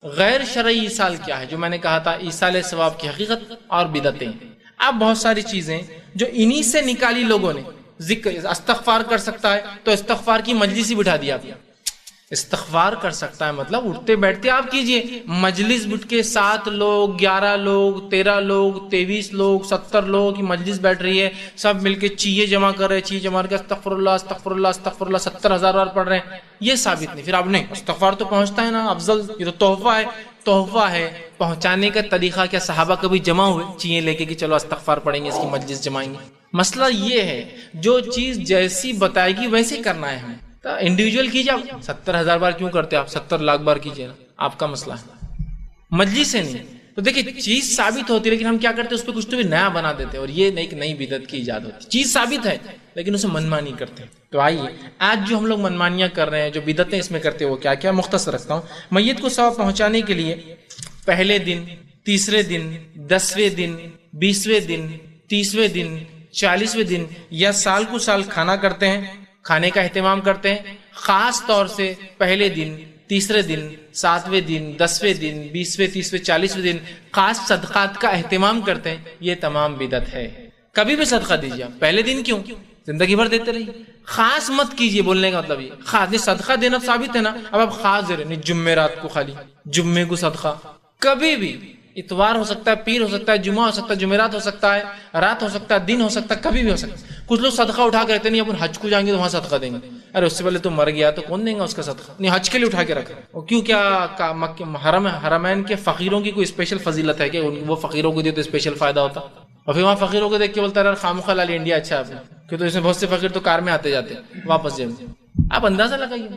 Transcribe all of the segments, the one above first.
غیر شرعی ایصال کیا ہے؟ جو میں نے کہا تھا ایصال ثواب کی حقیقت اور بدعتیں. اب بہت ساری چیزیں جو انہی سے نکالی لوگوں نے. ذکر استغفار کر سکتا ہے تو استغفار کی مجلس ہی بٹھا دیا آپ نے. استغفار کر سکتا ہے مطلب اٹھتے بیٹھتے آپ کیجئے. مجلس بٹھ کے 7 لوگ 11 لوگ 13 لوگ 23 لوگ 70 لوگوں کی مجلس بیٹھ رہی ہے, سب مل کے چیزیں جمع کر رہے, چیزیں جمع کر کے استغفر اللہ استغفر اللہ استغفر اللہ 70,000 بار پڑھ رہے ہیں, یہ ثابت نہیں. پھر آپ نہیں, استغفار تو پہنچتا ہے نا افضل, یہ تو تحفہ ہے. تحفہ ہے, پہنچانے کا طریقہ کیا؟ صحابہ کبھی جمع ہوئے چیزیں لے کے کہ چلو استغفار پڑھیں گے, اس کی مجلس جمائیں گے؟ مسئلہ یہ ہے جو چیز جیسی بتائے گی ویسے کرنا ہے ہمیں. انڈیویجول کیجیے. آپ 70,000 بار کیوں کرتے ہیں؟ آپ 70 لاکھ بار کیجیے نا, آپ کا مسئلہ ہے, مجلس سے نہیں. تو دیکھیں چیز ثابت ہوتی ہے لیکن ہم کیا کرتے ہیں اس پہ کچھ تو بھی نیا بنا دیتے ہیں, اور یہ ایک نئی بدعت کی ایجاد ہوتی ہے. چیز ثابت ہے لیکن اسے منمانی کرتے ہیں. تو آئیے آج جو ہم لوگ منمانیاں کر رہے ہیں, جو بدعتیں اس میں کرتے ہیں وہ کیا کیا مختصر رکھتا ہوں. میت کو ثواب پہنچانے کے لیے پہلے دن, تیسرے دن, 10ویں دن, 20ویں دن, 30ویں دن, 40ویں دن یا سال کو سال کھانا کرتے ہیں, کھانے کا اہتمام کرتے ہیں. خاص طور سے پہلے دن, تیسرے دن, 7ویں دن, 10ویں دن, 20ویں, 30ویں, 40ویں دن خاص صدقات کا اہتمام کرتے ہیں. یہ تمام بدعت ہے. کبھی بھی صدقہ دیجیے آپ. پہلے دن کیوں, زندگی بھر دیتے رہیے. خاص مت کیجیے, بولنے کا مطلب یہ خاص نہیں. صدقہ دینا ثابت ہے نا, اب آپ خاص دے رہے نہیں. جمعرات کو خالی جمعے کو صدقہ, کبھی بھی. اتوار ہو سکتا ہے, پیر ہو سکتا ہے, جمعہ ہو سکتا ہے, جمعرات ہو سکتا ہے, رات ہو سکتا ہے, دن ہو سکتا ہے, کبھی بھی ہو سکتا ہے. کچھ لوگ صدقہ اٹھا کے رہتے نہیں, اپن حج کو جائیں گے تو وہاں صدقہ دیں گے. ارے اس سے پہلے تو مر گیا تو کون دیں گا اس کا صدقہ؟ نہیں, حج کے لیے اٹھا کے رکھا. اور کیوں, کیا حرمین کے فقیروں کی کوئی اسپیشل فضیلت ہے کہ وہ فقیروں کو دے تو اسپیشل فائدہ ہوتا؟ اور پھر وہاں فقیروں کو دیکھ کے بولتا ہے خامخواہ لالی انڈیا اچھا ہے کہ تو اس میں بہت سے فقیر تو کار میں آتے جاتے ہیں واپس جائیں. آپ اندازہ لگائیے,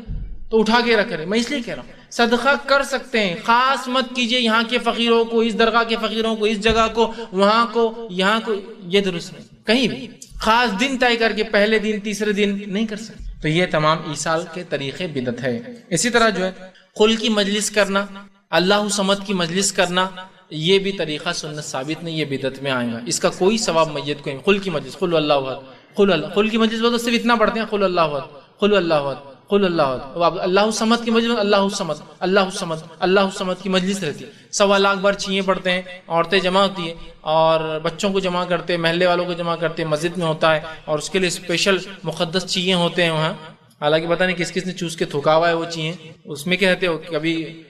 تو اٹھا کے رکھ رہے. میں اس لیے کہہ رہا ہوں صدقہ کر سکتے ہیں, خاص مت کیجئے یہاں کے فقیروں کو, اس درگاہ کے فقیروں کو, اس جگہ کو, وہاں کو, یہاں کو, یہ درست نہیں. کہیں بھی خاص دن طے کر کے پہلے دن تیسرے دن نہیں کر سکتے. تو یہ تمام ایصال کے طریقے بدعت ہے. اسی طرح جو ہے خل کی مجلس کرنا, اللہ صمد کی مجلس کرنا, یہ بھی طریقہ سنت ثابت نہیں, یہ بدعت میں آئے گا. اس کا کوئی ثواب میت کو. خل کی مجلس, خل اللہ احد, خل کی مجلس بولتے صرف اتنا پڑھتے ہیں, خل اللہ احد, خل اللہ احد, قل اللہ. اللہ صمد کی مجلس, اللہ صمد, اللہ صمد, اللہ صمد کی مجلس رہتی ہے. 1.25 لاکھ بار چیئیں پڑھتے ہیں, عورتیں جمع ہوتی ہیں اور بچوں کو جمع کرتے ہیں, محلے والوں کو جمع کرتے ہیں, مسجد میں ہوتا ہے اور اس کے لیے اسپیشل مقدس چیئیں ہوتے ہیں وہاں. حالانکہ پتہ نہیں کس کس نے چوس کے تھوکا ہوا ہے وہ چیئیں. اس میں کیا ہوتے ہو, کبھی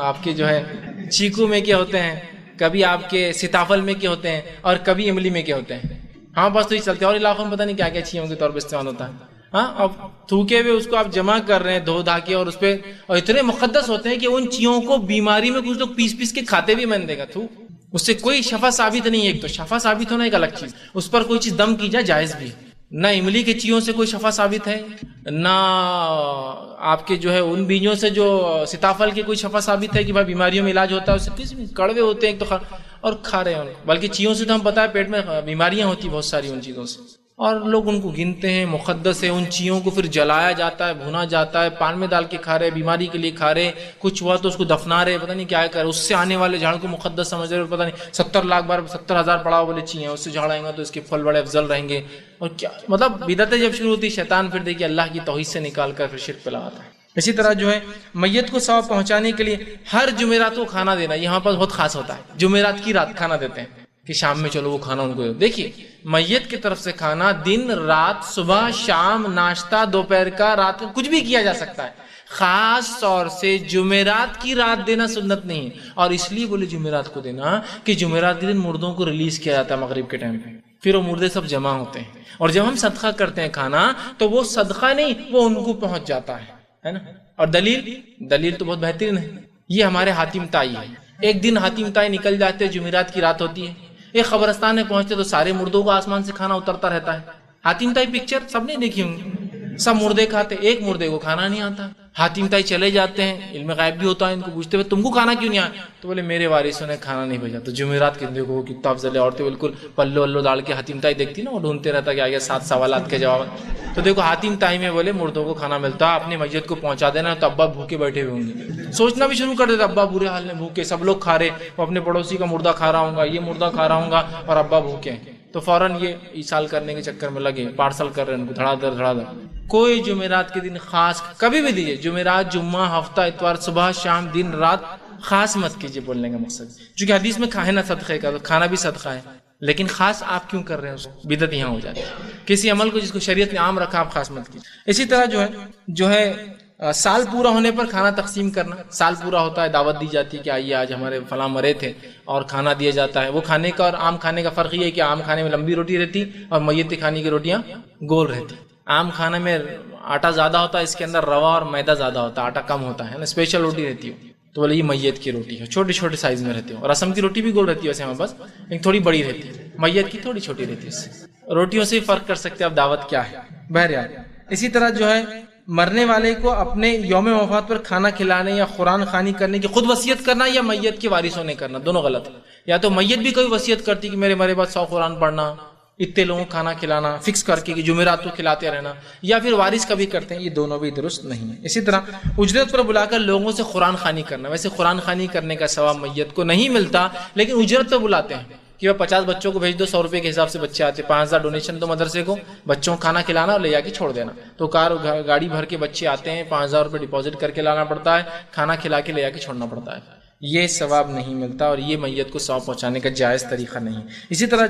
آپ کے جو ہے چیکو میں کیا ہوتے ہیں, کبھی آپ کے سیتافل میں کیا ہوتے ہیں, اور کبھی املی میں کیا ہوتے ہیں. ہاں بس تو یہ چلتے ہیں. اور علاقوں میں پتہ نہیں کیا کیا چیئوں کے طور پہ استعمال ہوتا ہے. ہاں, اب تھوکے ہوئے اس کو آپ جمع کر رہے ہیں دھو دھا کے, اور اس پہ اور اتنے مقدس ہوتے ہیں کہ ان چیزوں کو بیماری میں کچھ لوگ پیس پیس کے کھاتے بھی. من دے گا تھو, اس سے کوئی شفا ثابت نہیں. ایک تو شفا ثابت ہونا ایک الگ چیز, اس پر کوئی چیز دم کی جائے جائز بھی. نہ املی کے چیزوں سے کوئی شفا ثابت ہے, نہ آپ کے جو ہے ان بیجوں سے جو سیتافل کے کوئی شفا ثابت ہے کہ بھائی بیماریوں میں علاج ہوتا ہے. اس سے کس کڑوے ہوتے ہیں ایک تو, اور کھا رہے ہیں. بلکہ چیزوں سے تو ہم پتہ ہے پیٹ میں بیماریاں ہوتی بہت ساری ان چیزوں سے, اور لوگ ان کو گنتے ہیں مقدس ہے. ان چیزوں کو پھر جلایا جاتا ہے, بھونا جاتا ہے, پان میں ڈال کے کھا رہے, بیماری کے لیے کھا رہے, کچھ ہوا تو اس کو دفنا رہے, پتہ نہیں کیا کر رہے. اس سے آنے والے جھاڑ کو مقدس سمجھ رہے, پتہ نہیں 70 لاکھ بار 70,000 پڑا بولے چیئیں, اس سے جھاڑ آئیں گا تو اس کے پھل بڑے افضل رہیں گے. اور کیا مطلب بدعتیں جب شروع ہوتی, شیطان پھر دیکھیے اللہ کی توحید سے نکال کر پھر شرک پہ لگاتا ہے. اسی طرح جو ہے میت کو ثواب پہنچانے کے لیے ہر جمعرات کو کھانا دینا, یہاں پر بہت خاص ہوتا ہے. جمعرات کی رات کھانا دیتے ہیں کہ شام میں چلو وہ کھانا ان کو دو. دیکھیے میت کی طرف سے کھانا دن رات, صبح شام, ناشتہ دوپہر کا, رات کا, کچھ بھی کیا جا سکتا ہے. خاص طور سے جمعرات کی رات دینا سنت نہیں ہے. اور اس لیے بولے جمعرات کو دینا کہ جمعرات کے دن مردوں کو ریلیز کیا جاتا ہے مغرب کے ٹائم پہ, پھر وہ مردے سب جمع ہوتے ہیں. اور جب ہم صدقہ کرتے ہیں کھانا تو وہ صدقہ نہیں, وہ ان کو پہنچ جاتا ہے نا. اور دلیل تو بہت بہترین ہے. یہ ہمارے حاتم تائی ہے. ایک دن حاتم تائی نکل جاتے, جمعرات کی رات ہوتی ہے, ایک قبرستان میں پہنچتے تو سارے مردوں کو آسمان سے کھانا اترتا رہتا ہے. حاتم تائی پکچر سب نے دیکھی ہوں گی, سب مردے کھاتے, ایک مردے کو کھانا نہیں آتا. حاتم تائی چلے جاتے ہیں, علم غیب بھی ہوتا ہے, ان کو پوچھتے ہوئے تم کو کھانا کیوں نہیں آیا, تو بولے میرے وارثوں نے کھانا نہیں بھیجا. تو جمعرات کے دیکھو کتنا افضل ہے. عورتیں بالکل پلو ولو ڈال کے حاتم تائی دیکھتی نا, وہ ڈھونڈتے رہتا کہ آگے 7 سوالات کے جواب. تو دیکھو حاتم تائی میں بولے مردوں کو کھانا ملتا, اپنے میت کو پہنچا دینا, تو ابا بھوکے بیٹھے ہوئے ہوں گے, سوچنا بھی شروع کر دیتا ابا برے حال میں بھوکے, سب لوگ کھا رہے, وہ اپنے پڑوسی کا مردہ کھا رہا ہوں گا, یہ مردہ کھا رہا ہوں گا, اور ابا بھوکے ہیں. تو فوراً یہ ایصال کرنے کے چکر میں لگے, پارسل کر رہے ہیں ان کو دھڑا دھڑ. کوئی جمعرات کے دن خاص کبھی بھی دیجیے, جمعرات, جمعہ, ہفتہ, اتوار, صبح شام, دن رات, خاص مت کیجیے بولنے کا مقصد، چونکہ حدیث میں کھائے نا صدقے کا، تو کھانا بھی صدقہ ہے، لیکن خاص آپ کیوں کر رہے ہیں اس کو؟ بدعت یہاں ہو جاتی ہے۔ کسی عمل کو جس کو شریعت نے عام رکھا آپ خاص مت کیجیے۔ اسی طرح جو ہے سال پورا ہونے پر کھانا تقسیم کرنا، سال پورا ہوتا ہے دعوت دی جاتی ہے کہ آئیے آج ہمارے فلاں مرے تھے اور کھانا دیا جاتا ہے۔ وہ کھانے کا اور عام کھانے کا فرق یہ ہے کہ عام کھانے میں لمبی روٹی رہتی اور میت کھانے کی روٹیاں گول رہتی۔ عام کھانے میں آٹا زیادہ ہوتا ہے، اس کے اندر روا اور میدا زیادہ ہوتا ہے، آٹا کم ہوتا ہے نا، اسپیشل روٹی رہتی ہے، تو بولے یہ میت کی روٹی ہے، چھوٹے چھوٹے سائز میں رہتی ہے۔ اور رسم کی روٹی بھی گول رہتی ہے ویسے ہمارے پاس، لیکن تھوڑی بڑی رہتی ہے، میت کی تھوڑی چھوٹی رہتی ہے۔ اس سے روٹیوں سے فرق کر سکتے ہیں اب دعوت کیا ہے۔ بہرحال اسی طرح مرنے والے کو اپنے یوم وفات پر کھانا کھلانے یا قرآن خوانی کرنے کی خود وصیت کرنا یا میت کے وارثوں نے کرنا، دونوں غلط ہے۔ یا تو میت بھی کوئی وصیت کرتی کہ میرے مرے بعد 100 قرآن پڑھنا، اتنے لوگوں کو کھانا کھلانا فکس کر کے کہ جمعرات کو کھلاتے رہنا، یا پھر وارث کبھی کرتے ہیں، یہ دونوں بھی درست نہیں ہے۔ اسی طرح اجرت پر بلا کر لوگوں سے قرآن خوانی کرنا، ویسے قرآن خوانی کرنے کا ثواب میت کو نہیں ملتا، لیکن اجرت پہ بلاتے ہیں کہ 50 بچوں کو بھیج دو، 100 روپے کے حساب سے بچے آتے، 5000 ڈونیشن دو مدرسے کو، بچوں کو کھانا کھلانا اور لے جا کے چھوڑ دینا۔ تو گاڑی بھر کے بچے آتے ہیں، 5000 روپے ڈپازٹ کر کے لانا پڑتا ہے، کھانا کھلا کے لے جا کے چھوڑنا پڑتا ہے، یہ ثواب نہیں ملتا اور یہ میت کو ثواب پہنچانے کا جائز طریقہ نہیں۔ اسی طرح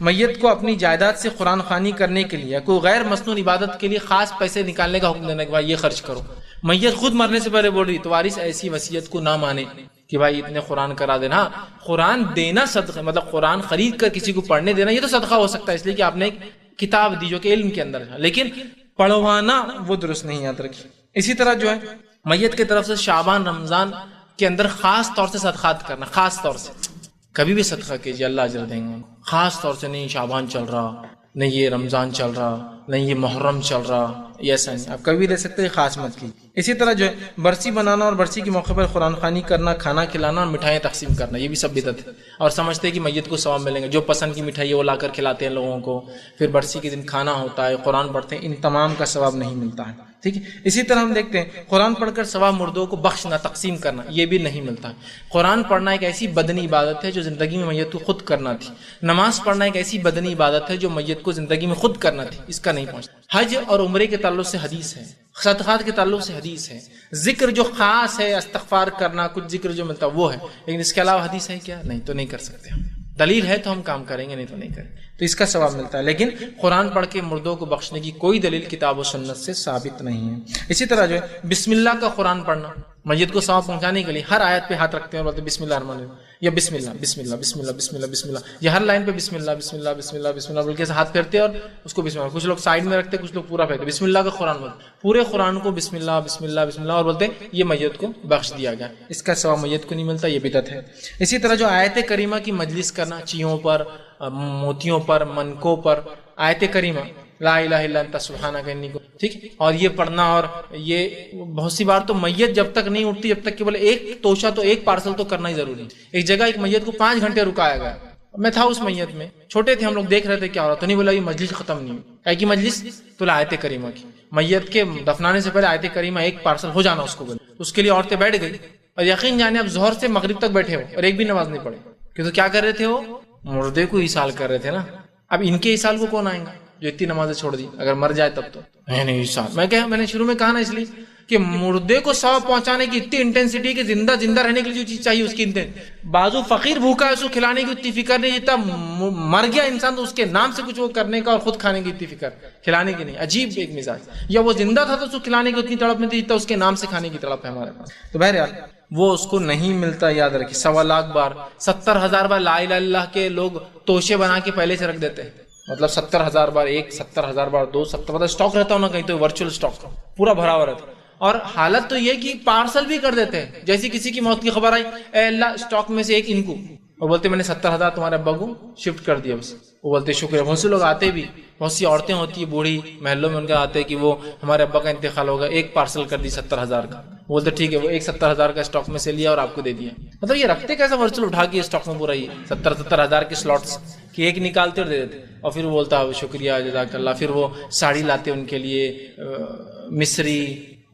میت کو اپنی جائیداد سے قرآن خوانی کرنے کے لیے کوئی غیر مسنون عبادت کے لیے خاص پیسے نکالنے کا حکم دینا کہ بھائی یہ خرچ کرو۔ میت خود مرنے سے پہلے بول رہی تو وارث ایسی وصیت کو نہ مانے کہ بھائی اتنے قرآن کرا دینا۔ قرآن دینا صدقہ، مطلب قرآن خرید کر کسی کو پڑھنے دینا یہ تو صدقہ ہو سکتا ہے، اس لیے کہ آپ نے ایک کتاب دی جو کہ علم کے اندر ہے، لیکن پڑھوانا وہ درست نہیں، یاد رکھیے۔ اسی طرح میت کی طرف سے شعبان رمضان کے اندر خاص طور سے صدقات کرنا، خاص طور سے کبھی بھی صدقہ کیجیے، اللہ اجر دیں گے، خاص طور سے نہیں شعبان چل رہا، نہیں یہ رمضان چل رہا، نہیں یہ محرم چل رہا، یہ ایسا نہیں، آپ کبھی دے سکتے ہیں، خاص مت کی۔ اسی طرح برسی بنانا اور برسی کے موقع پر قرآن خوانی کرنا، کھانا کھلانا اور مٹھائیاں تقسیم کرنا، یہ بھی سب بدعت ہے، اور سمجھتے ہیں کہ میت کو ثواب ملیں گے، جو پسند کی مٹھائی ہے وہ لا کر کھلاتے ہیں لوگوں کو، پھر برسی کے دن کھانا ہوتا ہے، قرآن پڑھتے ہیں، ان تمام کا ثواب نہیں ملتا ہے، ٹھیک ہے۔ اسی طرح ہم دیکھتے ہیں قرآن پڑھ کر ثواب مردوں کو بخشنا، تقسیم کرنا، یہ بھی نہیں ملتا ہے۔ قرآن پڑھنا ایک ایسی بدنی عبادت ہے جو زندگی میں میت کو خود کرنا تھی، نماز پڑھنا ایک ایسی بدنی عبادت ہے جو میت کو زندگی میں خود کرنا تھی، اس کا نہیں پہنچتا۔ حج اور عمرے کے تعلق سے حدیث ہے، صدقات کے تعلق سے حدیث ہے، ذکر جو خاص ہے استغفار کرنا، کچھ ذکر جو ملتا وہ ہے، لیکن اس کے علاوہ حدیث ہے کیا؟ نہیں، تو نہیں کر سکتے ہم، دلیل ہے تو ہم کام کریں گے، نہیں تو نہیں کریں گے، تو اس کا ثواب ملتا ہے، لیکن قرآن پڑھ کے مردوں کو بخشنے کی کوئی دلیل کتاب و سنت سے ثابت نہیں ہے۔ اسی طرح بسم اللہ کا قرآن پڑھنا، میت کو ثواب پہنچانے کے لیے ہر آیت پہ ہاتھ رکھتے ہیں اور بولتے ہیں بسم اللہ الرحمن الرحیم، یا بسم اللہ بسم اللہ بسم اللہ بسم اللہ بسم اللہ، یہ ہر لائن پہ بسم اللہ بسم اللہ بسم اللہ بسم اللہ بول کے ہاتھ پھیرتے ہیں اور اس کو بسم اللہ، کچھ لوگ سائڈ میں رکھتے ہیں، کچھ لوگ پورا پھیرتے ہیں، بسم اللہ کا قرآن بولتے، پورے قرآن کو بسم اللہ بسم اللہ بسم اللہ اور بولتے ہیں یہ میت کو بخش دیا گیا، اس کا ثواب میت کو نہیں ملتا، یہ بدعت ہے۔ اسی طرح آیت کریمہ کی مجلس کرنا، چیوں پر، موتیوں پر، منکوں پر آیت کریمہ لا الہ الا انت سبحانک انی کو، ٹھیک، اور یہ پڑھنا، اور یہ بہت سی بار تو میت جب تک نہیں اٹھتی، جب تک کہ بولے ایک توشہ تو ایک پارسل تو کرنا ہی ضروری ہے۔ ایک جگہ ایک میت کو 5 گھنٹے رکایا گیا، میں تھا اس میت میں، چھوٹے تھے ہم لوگ، دیکھ رہے تھے کیا ہو رہا، تو نہیں بولا یہ مجلس ختم نہیں ہوئی، کی مجلس تو آیت کریمہ کی، میت کے دفنانے سے پہلے آیت کریمہ ایک پارسل ہو جانا اس کو بولے، اس کے لیے عورتیں بیٹھ گئی، اور یقین جانے اب ظہر سے مغرب تک بیٹھے ہو اور ایک بھی نماز نہیں پڑھے، کہ تو کیا کر رہے تھے، وہ مردے کو ایصال کر رہے تھے نا۔ اب ان کے ایصال کو کون آئیں گا جو اتنی نمازیں چھوڑ دی، اگر مر جائے تب تو نہیں ایصال، میں نے شروع میں کہا نا، اس لیے کہ مردے کو ثواب پہنچانے کی اتنی انٹینسٹی کہ زندہ رہنے کے لیے جو چیز چاہیے اس کی بازو فقیر بھوکا ہے اس کو کھلانے کی اتنی فکر نہیں، جتنا مر گیا انسان تو اس کے نام سے کچھ وہ کرنے کا اور خود کھانے کی اتنی فکر، کھلانے کی نہیں، عجیب ایک مزاج۔ یا وہ زندہ تھا تو اس کو کھلانے کی اتنی تڑپ نہیں تھی جتنا اس کے نام سے کھانے کی تڑپ ہے ہمارے پاس، تو بہرحال وہ اس کو نہیں ملتا، یاد رکھیے۔ 1.25 لاکھ بار، 70,000 بار لا الہ الا اللہ کے لوگ توشے بنا کے پہلے سے رکھ دیتے ہیں، مطلب 70,000 بار ایک، 70,000 بار دو، 70 مطلب اسٹاک رہتا ہوں نا، کہیں تو ورچوئل اسٹاک پورا بھرا ہوا رہتا، اور حالت تو یہ کہ پارسل بھی کر دیتے ہیں، جیسی کسی کی موت کی خبر آئی، اے اللہ اسٹاک میں سے ایک ان کو، اور بولتے میں نے 70,000 تمہارے ابا کو شفٹ کر دیا، بس وہ بولتے شکریہ۔ بہت سے لوگ آتے بھی، بہت سی عورتیں ہوتی ہیں بوڑھی محلوں میں، ان کا آتے کہ وہ ہمارے ابا کا انتقال ہوگا، ایک پارسل کر دی 70,000 کا، بولتے ٹھیک ہے، وہ ایک 70,000 کا اسٹاک میں سے لیا اور آپ کو دے دیا۔ مطلب یہ رکھتے کیسا ورچوئل اٹھا کے اسٹاک میں پورا یہ 70,000 کے سلاٹس کہ ایک نکالتے اور دے دیتے، اور پھر وہ بولتا ہے شکریہ جزاک اللہ، پھر وہ ساڑی لاتے ان کے لیے، مصری،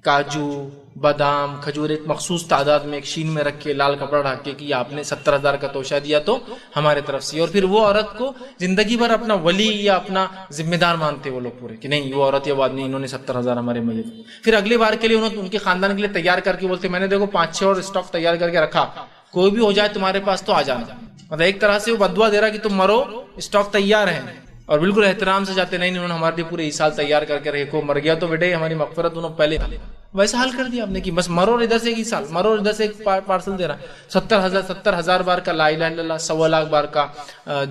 کاجو، بادام کھجور ایک مخصوص تعداد میں ایک شین میں رکھ کے لال کپڑا ڈھک کے کہ آپ نے 70,000 کا توشہ دیا تو ہمارے طرف سے، اور پھر وہ عورت کو زندگی بھر اپنا ولی یا اپنا ذمہ دار مانتے وہ لوگ پورے کہ نہیں وہ عورت یا وہ آدمی انہوں نے 70,000 ہمارے میت، پھر اگلی بار کے لیے انہوں ان کے خاندان کے لیے تیار کر کے بولتے میں نے دیکھو 5-6 اور اسٹاک تیار کر کے رکھا، کوئی بھی ہو جائے تمہارے پاس تو آ جانا، مطلب ایک طرح سے وہ بدعا دے رہا کہ تم مرو اسٹاک تیار ہے، اور بالکل احترام سے جاتے نہیں انہوں نے ہمارے لیے پورے ایسال تیار کر کے رکھے، کو مر گیا تو بیٹے ہماری مغفرت انہوں پہلے ویسا حل کر دیا آپ نے کہ بس مرو اور ادھر سے ایک ایسال مرو اور ادھر سے ایک پارسل دے رہا، 70,000 بار کا لا الہ الا اللہ، 1.25 لاکھ بار کا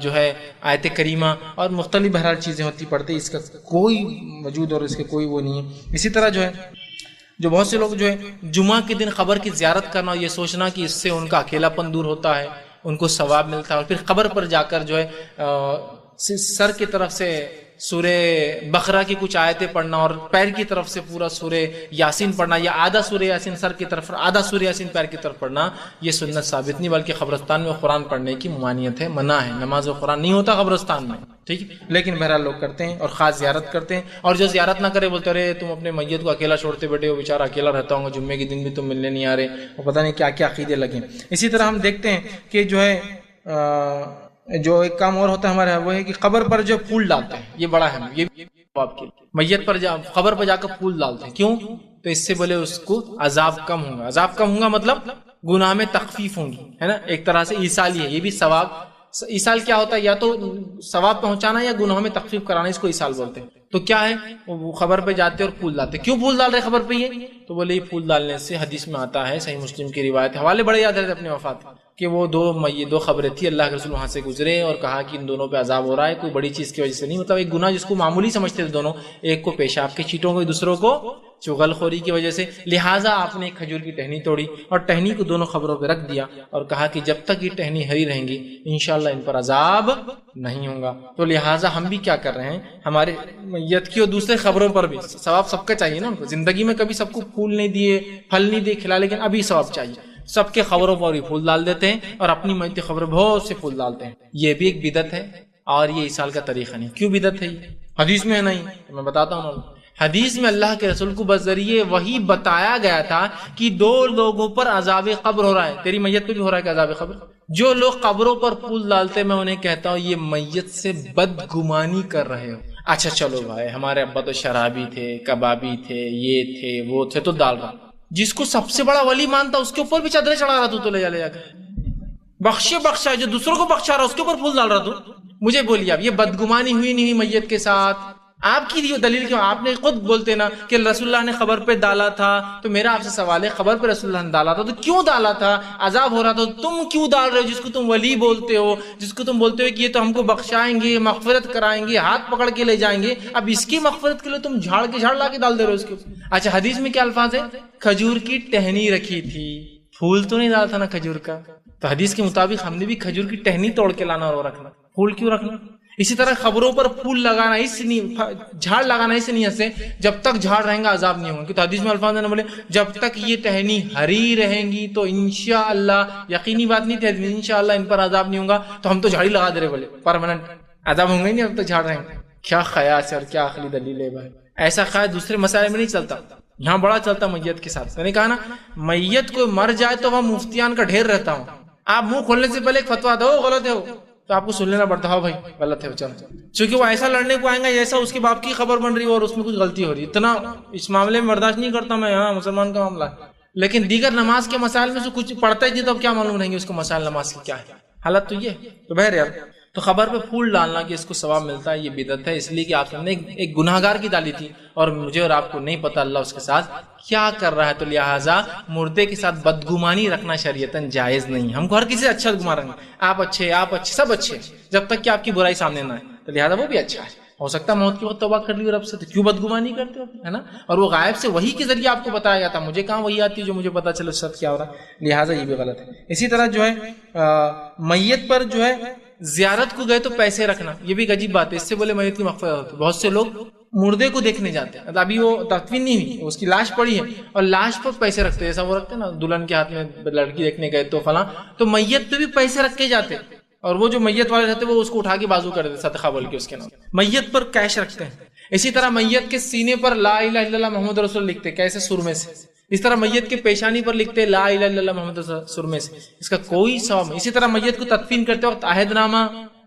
جو ہے آیت کریمہ اور مختلف بہرحال چیزیں ہوتی پڑھتے، اس کا کوئی وجود اور اس کے کوئی وہ نہیں ہے۔ اسی طرح جو ہے جو بہت سے لوگ جو ہے جمعہ کے دن قبر کی زیارت کرنا اور یہ سوچنا کہ اس سے ان کا اکیلا پن دور ہوتا ہے، ان کو ثواب ملتا ہے، اور پھر قبر پر جا کر جو ہے سر کی طرف سے سورہ بقرہ کی کچھ آیتیں پڑھنا اور پیر کی طرف سے پورا سورہ یاسین پڑھنا، یا آدھا سورہ یاسین سر کی طرف آدھا سورہ یاسین پیر کی طرف پڑھنا، یہ سنت ثابت نہیں، بلکہ قبرستان میں قرآن پڑھنے کی ممانعت ہے، منع ہے، نماز و قرآن نہیں ہوتا قبرستان میں، ٹھیک ہے، لیکن بہرحال لوگ کرتے ہیں اور خاص زیارت کرتے ہیں، اور جو زیارت نہ کرے بولتے رہے تم اپنے میت کو اکیلا چھوڑتے بیٹھے ہو، بیچارہ اکیلا رہتا ہوں گا، جمعے کے دن بھی تم ملنے نہیں آ رہے، اور پتہ نہیں کیا کیا عقیدے لگے۔ اسی طرح ہم دیکھتے ہیں کہ جو ہے جو ایک کام اور ہوتا ہے ہمارے وہ ہے کہ قبر پر جو پھول ڈالتے ہیں، یہ بڑا ہے، یہ آپ کے میت پر قبر پر جا کر پھول ڈالتے ہیں، کیوں؟ تو اس سے بولے اس کو عذاب کم ہوگا، عذاب کم ہوگا مطلب گناہ میں تخفیف ہوں گی، ہے نا، ایک طرح سے ایصال ہے، یہ بھی ثواب۔ ایصال کیا ہوتا ہے؟ یا تو ثواب پہنچانا یا گناہوں میں تخفیف کرانا، اس کو ایصال بولتے ہیں۔ تو کیا ہے، وہ خبر پہ جاتے اور پھول ڈالتے، کیوں پھول ڈال رہے خبر پہ؟ یہ تو بولے یہ پھول ڈالنے سے حدیث میں آتا ہے، صحیح مسلم کی روایت، حوالے بڑے یاد رہتے اپنے وفات کہ وہ دو خبریں تھی، اللہ کے رسول وہاں سے گزرے اور کہا کہ ان دونوں پہ عذاب ہو رہا ہے، کوئی بڑی چیز کی وجہ سے نہیں، مطلب ایک گناہ جس کو معمولی سمجھتے تھے دونوں، ایک کو پیشاب کے چیٹوں کو، دوسروں کو چغل خوری کی وجہ سے، لہٰذا آپ نے ایک کھجور کی ٹہنی توڑی اور ٹہنی کو دونوں خبروں پہ رکھ دیا اور کہا کہ جب تک یہ ٹہنی ہری رہیں گی انشاءاللہ ان پر عذاب نہیں ہوگا۔ تو لہٰذا ہم بھی کیا کر رہے ہیں، ہمارے میت کی اور دوسرے خبروں پر بھی ثواب سب کا چاہیے نا، ان کو زندگی میں کبھی سب کو پھول نہیں دیے، پھل نہیں دیے، کھلا، لیکن ابھی ثواب چاہیے، سب کے خبروں پر بھی پھول ڈال دیتے ہیں اور اپنی میت خبروں بہت سے پھول ڈالتے ہیں، یہ بھی ایک بدعت ہے اور یہ ایصال کا طریقہ نہیں۔ کیوں بدعت ہے؟ یہ حدیث میں ہے نہیں، میں بتاتا ہوں۔ حدیث میں اللہ کے رسول کو بذریعے وحی بتایا گیا تھا کہ 2 لوگوں پر عذاب قبر ہو رہا ہے، تیری میت پہ بھی ہو رہا ہے کہ عذاب قبر؟ جو لوگ قبروں پر پھول ڈالتے میں انہیں کہتا ہوں یہ میت سے بدگمانی کر رہے ہو۔ اچھا چلو بھائی، ہمارے ابا تو شرابی تھے، کبابی تھے، یہ تھے وہ تھے، تو ڈال رہا، جس کو سب سے بڑا ولی مانتا اس کے اوپر بھی چادریں چڑھا رہا تو لے جا کر بخشا، جو دوسروں کو بخشا رہا اس کے اوپر پھول ڈال رہا تو مجھے بولیے اب یہ بدگمانی ہوئی نہیں ہوئی میت کے ساتھ؟ آپ کی دلیل کیوں؟ آپ نے خود بولتے نا کہ رسول اللہ نے خبر پہ ڈالا تھا، تو میرا آپ سے سوال ہے خبر پہ رسول اللہ نے ڈالا تھا تو کیوں ڈالا تھا؟ عذاب ہو رہا تھا، تم کیوں ڈال رہے ہو؟ جس کو تم ولی بولتے ہو، جس کو تم بولتے ہو کہ یہ تو ہم کو بخشائیں گے، مغفرت کرائیں گے، ہاتھ پکڑ کے لے جائیں گے، اب اس کی مغفرت کے لیے تم جھاڑ لا کے ڈال دے رہے ہو اس کے۔ اچھا حدیث میں کیا الفاظ ہے؟ کھجور کی ٹہنی رکھی تھی، پھول تو نہیں ڈالا تھا نا کھجور کا، تو حدیث کے مطابق ہم نے بھی کھجور کی ٹہنی توڑ کے لانا اور رکھنا، پھول کیوں رکھنا؟ اسی طرح خبروں پر پھول لگانا جھاڑ لگانا اس نیت سے جب تک جھاڑ رہیں گا عذاب نہیں ہوگا، کیونکہ حدیث میں الفاظ نے بولے جب تک یہ ٹہنی ہری رہیں گی تو انشاءاللہ، یقینی بات نہیں تھی، انشاءاللہ ان پر عذاب نہیں ہوگا، تو ہم تو جھاڑی لگا دے رہے، بولے پرماننٹ عذاب ہوں گے ہی نہیں، اب تک جھاڑ رہیں گے۔ کیا خیاس ہے اور کیا عقلی دلیل ہے بھائی، ایسا خیال دوسرے مسائل میں نہیں چلتا، یہاں بڑا چلتا میت کے ساتھ۔ میں نے کہا نا میت کو مر جائے تو وہاں مفتیان کا ڈھیر رہتا ہوں، آپ منہ کھولنے سے پہلے ایک فتویٰ دو غلط ہے تو آپ کو سن لینا پڑتا ہے، بھائی غلط ہے چلو، چونکہ وہ ایسا لڑنے کو آئیں گا جیسا اس کے باپ کی خبر بن رہی ہے اور اس میں کچھ غلطی ہو رہی ہے، اتنا اس معاملے میں برداشت نہیں کرتا میں، ہاں مسلمان کا معاملہ ہے، لیکن دیگر نماز کے مسائل میں سے کچھ پڑھتا ہی نہیں تو اب کیا معلوم رہیں گے اس کو مسائل نماز کی کیا ہے حالت، تو یہ تو بہرحال تو خبر پہ پھول ڈالنا کہ اس کو ثواب ملتا ہے یہ بدعت ہے، اس لیے کہ آپ نے ایک گناہگار کی ڈالی تھی اور مجھے اور آپ کو نہیں پتا اللہ اس کے ساتھ کیا کر رہا ہے، تو لہٰذا مردے کے ساتھ بدگمانی رکھنا شریعتاً جائز نہیں۔ ہم کو ہر کسی سے اچھا گمان رکھنا، آپ اچھے سب اچھے، جب تک کہ آپ کی برائی سامنے نہ آئے، تو لہٰذا وہ بھی اچھا ہے، ہو سکتا ہے موت کے وقت توبہ کر لی رب سے، تو کیوں بدگمانی کرتے ہو، ہے نا؟ اور وہ غائب سے وحی کے ذریعے آپ کو بتایا گیا تھا، مجھے کہاں وہی آتی ہے جو مجھے پتا چلے اس وقت کیا ہو رہا ہے، لہٰذا یہ بھی غلط ہے۔ اسی طرح جو ہے میت پر جو ہے زیارت کو گئے تو پیسے رکھنا، یہ بھی ایک عجیب بات ہے، اس سے بولے میت کی مغفرت ہوتی ہے۔ بہت سے لوگ مردے کو دیکھنے جاتے ہیں، ابھی وہ تدفین نہیں ہوئی، اس کی لاش پڑی ہے اور لاش پر پیسے رکھتے ہیں، جیسا وہ رکھتے ہیں نا دلہن کے ہاتھ میں لڑکی دیکھنے گئے تو فلاں، تو میت پہ بھی پیسے رکھ کے جاتے، اور وہ جو میت والے رہتے وہ اس کو اٹھا کے بازو کر دیتے صدقہ بول کے اس کے نام، میت پر کیش رکھتے ہیں۔ اسی طرح میت کے سینے پر لا الہ الا اللہ محمد رسول لکھتے، کیسے؟ سرمے سے، اس طرح میت کے پیشانی پر لکھتے لا الہ الا اللہ محمد رسول اللہ سرمے سے، اس کا کوئی ثواب نہیں۔ اسی طرح میت کو تدفین کرتے وقت عہد نامہ،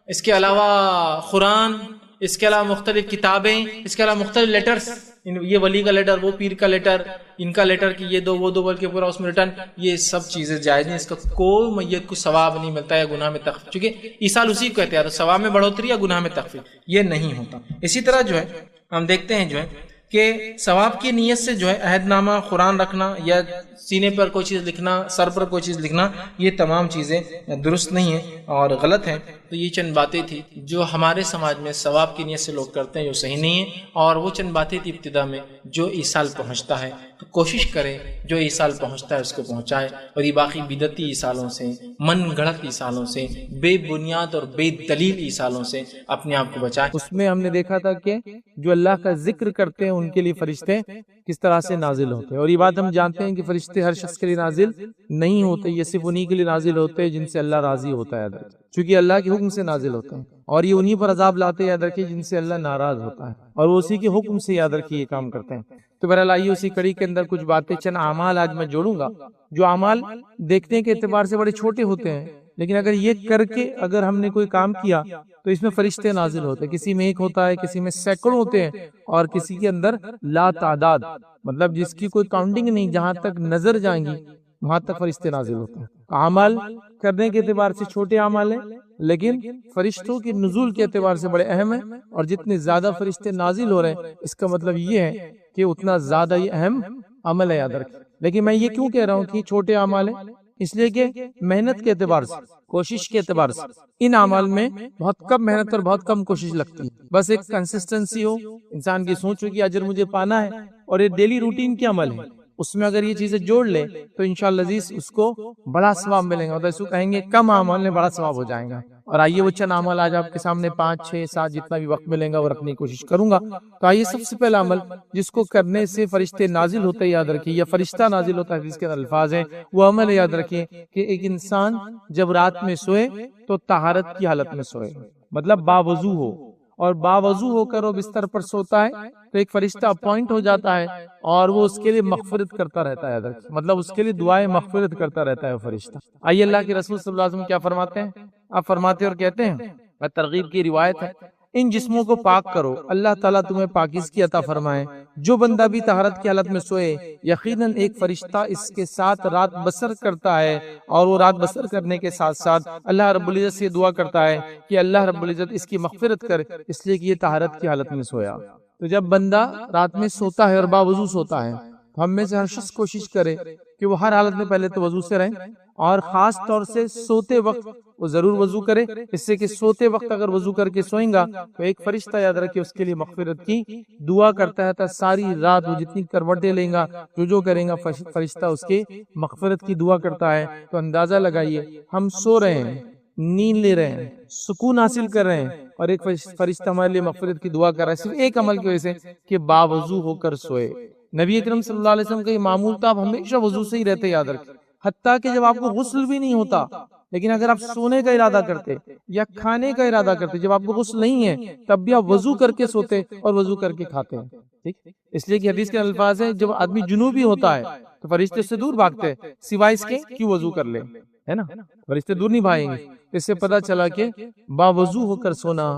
اس کے علاوہ قرآن، اس کے علاوہ مختلف کتابیں، اس کے علاوہ مختلف لیٹرز، یہ ولی کا لیٹر، وہ پیر کا لیٹر، ان کا لیٹر کہ یہ دو وہ دو، بلکہ پورا اس میں ریٹرن، یہ سب چیزیں جائز نہیں، اس کا کوئی میت کو ثواب نہیں ملتا یا گناہ میں تخفیف، چونکہ ایصال اسی کو کہتے ہیں، ثواب میں بڑھوتری یا گناہ میں تخفیف یہ نہیں ہوتا۔ اسی طرح جو ہے ہم دیکھتے ہیں جو ہے کہ ثواب کی نیت سے جو ہے عہد نامہ، قرآن رکھنا یا سینے پر کوئی چیز لکھنا، سر پر کوئی چیز لکھنا، یہ تمام چیزیں درست نہیں ہیں اور غلط ہیں۔ تو یہ چند باتیں تھی جو ہمارے سماج میں ثواب کی نیت سے لوگ کرتے ہیں جو صحیح نہیں ہیں، اور وہ چند باتیں تھی ابتدا میں جو ایصال پہنچتا ہے تو کوشش کرے جو ایصال پہنچتا ہے اس کو پہنچائے، اور یہ باقی بدعتی ایصالوں سے، من گھڑت ایصالوں سے، بے بنیاد اور بے دلیل ایصالوں سے اپنے آپ کو بچائے۔ اس میں ہم نے دیکھا تھا کہ جو اللہ کا ذکر کرتے ہیں ان کے لیے فرشتے کس طرح سے نازل ہوتے ہیں، اور یہ بات ہم جانتے ہیں کہ فرشتے ہر شخص کے لیے نازل نہیں ہوتے، یہ صرف انہی کے لیے نازل ہوتے ہیں جن سے اللہ راضی ہوتا ہے، چونکہ اللہ کے حکم سے نازل ہوتے ہیں، اور یہ انہی پر عذاب لاتے ہیں، یاد رکھیے، جن سے اللہ ناراض ہوتا ہے، اور وہ اسی کے حکم سے، یاد رکھیے، یہ کام کرتے ہیں۔ تو بہرحال آئیے اسی کڑی کے اندر کچھ باتیں، چند اعمال آج میں جوڑوں گا جو اعمال دیکھنے کے اعتبار سے بڑے چھوٹے ہوتے ہیں، لیکن اگر یہ کر کے اگر ہم نے کوئی کام کیا تو اس میں فرشتے نازل ہوتے ہیں، کسی میں ایک ہوتا ہے، کسی میں سینکڑوں ہوتے ہیں، اور کسی کے اندر لا تعداد، مطلب جس کی کوئی کاؤنٹنگ نہیں، جہاں تک نظر جائیں گی وہاں تک فرشتے نازل ہوتے ہیں۔ اعمال کرنے کے اعتبار سے چھوٹے اعمال ہیں، لیکن فرشتوں کے نزول کے اعتبار سے بڑے اہم ہیں، اور جتنے زیادہ فرشتے نازل ہو رہے ہیں اس کا مطلب یہ ہے کہ اتنا زیادہ یہ اہم عمل ہے، یاد رکھیں۔ لیکن میں یہ کیوں کہہ رہا ہوں کہ چھوٹے اعمال ہیں؟ اس لیے کہ محنت کے اعتبار سے، کوشش کے اعتبار سے ان اعمال میں بہت کم محنت اور بہت کم کوشش لگتی ہے، بس ایک کنسسٹنسی ہو، انسان کی سوچ ہو کہ اجر مجھے پانا ہے، اور یہ ڈیلی روٹین کے عمل ہے، اس میں اگر یہ چیزیں جوڑ لے تو انشاءاللہ عزیز اس کو بڑا ثواب ملے گا، اور اس کو کہیں گے کم اعمال میں بڑا ثواب ہو جائے گا۔ اور آئیے وہ چند اعمال آج آپ کے سامنے 5 6 7 جتنا بھی وقت ملے گا وہ رکھنے کی کوشش کروں گا۔ تو آئیے سب سے پہلا عمل جس کو کرنے سے فرشتے نازل ہوتے ہیں، یاد رکھیے، یا فرشتہ نازل ہوتا ہے، حدیث کے الفاظ ہیں، وہ عمل ہے، یاد رکھیے، کہ ایک انسان جب رات میں سوئے تو طہارت کی حالت میں سوئے، مطلب باوضو ہو، اور باوضو ہو کر وہ بستر پر سوتا ہے تو ایک فرشتہ اپوائنٹ ہو جاتا ہے، اور وہ اس کے لیے مغفرت کرتا رہتا ہے، یاد رکھیے، مطلب اس کے لیے دعائیں مغفرت کرتا رہتا ہے وہ فرشتہ۔ آئیے اللہ کے رسول صلی اللہ علیہ وسلم کیا فرماتے ہیں؟ آپ فرماتے اور کہتے ہیں، ترغیب کی روایت ہے، ان جسموں کو پاک کرو، اللہ تعالیٰ تمہیں پاکیزگی عطا فرمائے، جو بندہ بھی طہارت کی حالت میں سوئے یقیناً ایک فرشتہ اس کے ساتھ رات بسر کرتا ہے، اور وہ رات بسر کرنے کے ساتھ ساتھ اللہ رب العزت سے دعا کرتا ہے کہ اللہ رب العزت اس کی مغفرت کر، اس لیے کہ یہ طہارت کی حالت میں سویا۔ تو جب بندہ رات میں سوتا ہے اور باوضو سوتا ہے تو ہم میں سے ہر شخص کوشش کرے کہ وہ ہر حالت میں پہلے تو وضو سے رہیں، اور خاص طور سے سوتے وقت وہ ضرور وضو کرے، اس سے کہ سوتے وقت اگر وضو کر کے سوئیں گا تو ایک فرشتہ، یاد رکھے، اس کے لیے مغفرت کی دعا کرتا ہے، ساری رات وہ جتنی کروٹیں لیں گا، جو کریں گا، فرشتہ اس کے مغفرت کی دعا کرتا ہے۔ تو اندازہ لگائیے، ہم سو رہے ہیں، نیند لے رہے ہیں، سکون حاصل کر رہے ہیں، اور ایک فرشتہ ہمارے لیے مغفرت کی دعا کر رہا ہے، صرف ایک عمل کی وجہ سے کہ باوضو ہو کر سوئے۔ نبی اکرم صلی اللہ علیہ وسلم کا یہ معمول تھا، آپ ہمیشہ وضو سے ہی رہتے، یاد رکھیں، حتیٰ کہ جب آپ کو غسل بھی نہیں ہوتا، لیکن اگر آپ سونے کا ارادہ کرتے یا کھانے کا ارادہ کرتے، جب آپ کو غسل نہیں ہے تب بھی آپ وضو کر کے سوتے اور وضو کر کے کھاتے ہیں، ٹھیک؟ اس لیے کہ حدیث کے الفاظ ہیں، جب آدمی جنوبی ہوتا ہے تو فرشتے اس سے دور بھاگتے ہیں، سوائے اس کے کیوں وضو کر لے، ہے نا، فرشتے دور نہیں بھاگیں گے۔ اس سے پتہ چلا کہ باوضو ہو کر سونا،